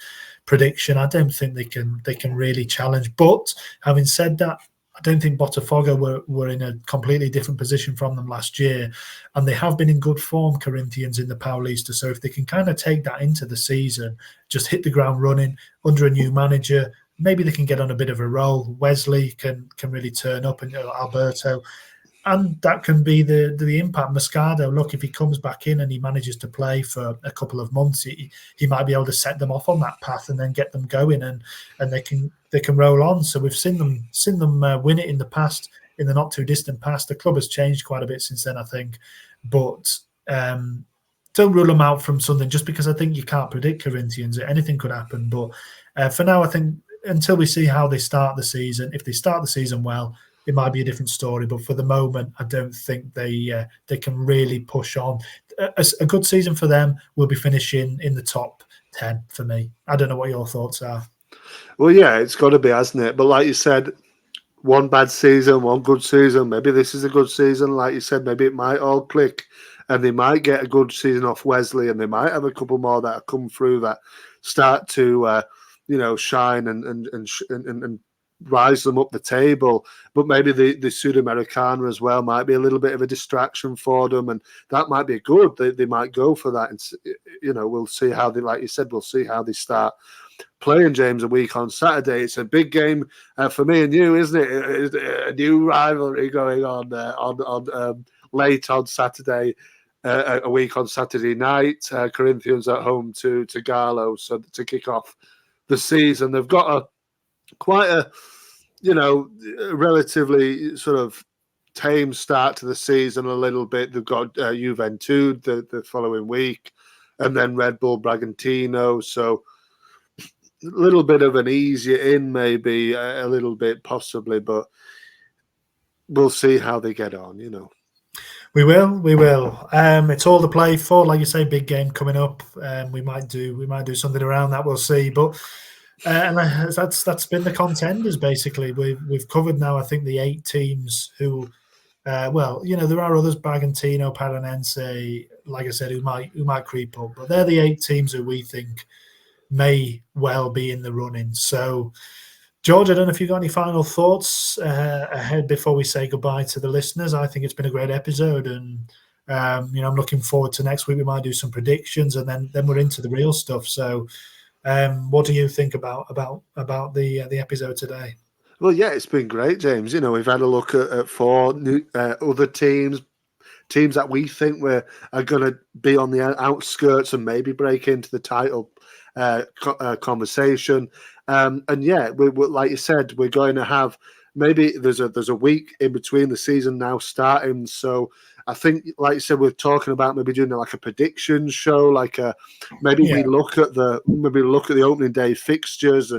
prediction. I don't think they can really challenge. But having said that, I don't think Botafogo were in a completely different position from them last year, and they have been in good form, Corinthians, in the Paulista. So if they can kind of take that into the season, just hit the ground running under a new manager, maybe they can get on a bit of a roll. Wesley can really turn up, and Alberto, and that can be the impact. Moscardo, look, if he comes back in and he manages to play for a couple of months, he might be able to set them off on that path and then get them going, and they can roll on. So we've seen them win it in the past, in the not too distant past. The club has changed quite a bit since then, I think, but don't rule them out from something, just because I think you can't predict Corinthians. Anything could happen, but for now, I think until we see how they start the season, if they start the season well, it might be a different story. But for the moment, I don't think they can really push on. A good season for them will be finishing in the top 10 for me. I don't know what your thoughts are. Well, yeah, it's got to be, hasn't it? But like you said, one bad season, one good season. Maybe this is a good season. Like you said, maybe it might all click, and they might get a good season off Wesley, and they might have a couple more that have come through that start to, shine and rise them up the table. But maybe the Sudamericana as well might be a little bit of a distraction for them, and that might be good. They might go for that, and we'll see how they, like you said, we'll see how they start playing, James, a week on Saturday. It's a big game for me and you, isn't it? It's a new rivalry going on late on Saturday, a week on Saturday night. Corinthians at home to Garlo, so to kick off the season. They've got quite a relatively sort of tame start to the season a little bit. They've got Juventud the following week, and then Red Bull Bragantino. So a little bit of an easier in, maybe a little bit possibly, but we'll see how they get on. We will. It's all to play for, like you say. Big game coming up. We might do something around that. We'll see. But and that's been the contenders basically. We've covered now, I think, the 8 teams who. There are others, Bragantino, Paranense, like I said, who might creep up, but they're the 8 teams who we think may well be in the running. So, George, I don't know if you've got any final thoughts ahead before we say goodbye to the listeners. I think it's been a great episode, and I'm looking forward to next week. We might do some predictions, and then we're into the real stuff. So, what do you think about the episode today? Well, yeah, it's been great, James. We've had a look at 4 new, other teams that we think are going to be on the outskirts and maybe break into the title conversation. And yeah, we like you said, we're going to have maybe there's a week in between the season now starting. So I think, like you said, we're talking about maybe doing like a prediction show, we look at the opening day fixtures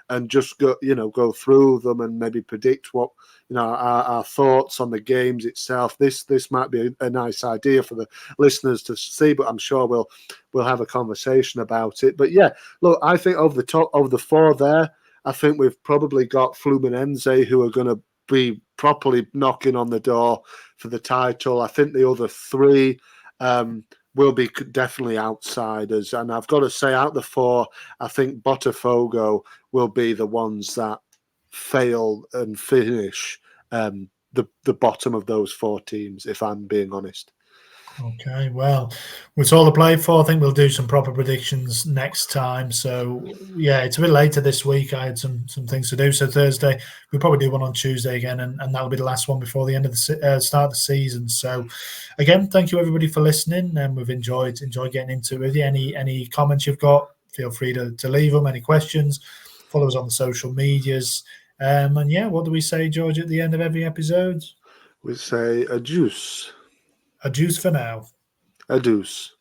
and just go through them and maybe predict what our thoughts on the games itself. This might be a nice idea for the listeners to see, but I'm sure we'll have a conversation about it. But yeah, look, I think of the 4 there, I think we've probably got Fluminense, who are going to be properly knocking on the door for the title. I think the other 3 will be definitely outsiders. And I've got to say, out the 4, I think Botafogo will be the ones that fail and finish the bottom of those 4 teams, if I'm being honest. Okay, well, it's all to play for. I think we'll do some proper predictions next time. So, yeah, it's a bit later this week. I had some things to do. So Thursday, we'll probably do one on Tuesday again, and that'll be the last one before the end of the start of the season. So, again, thank you everybody for listening, and we've enjoyed getting into it with you. Any comments you've got, feel free to leave them. Any questions, follow us on the social medias. And yeah, what do we say, George, at the end of every episode? We say adios. Adios for now. Adios.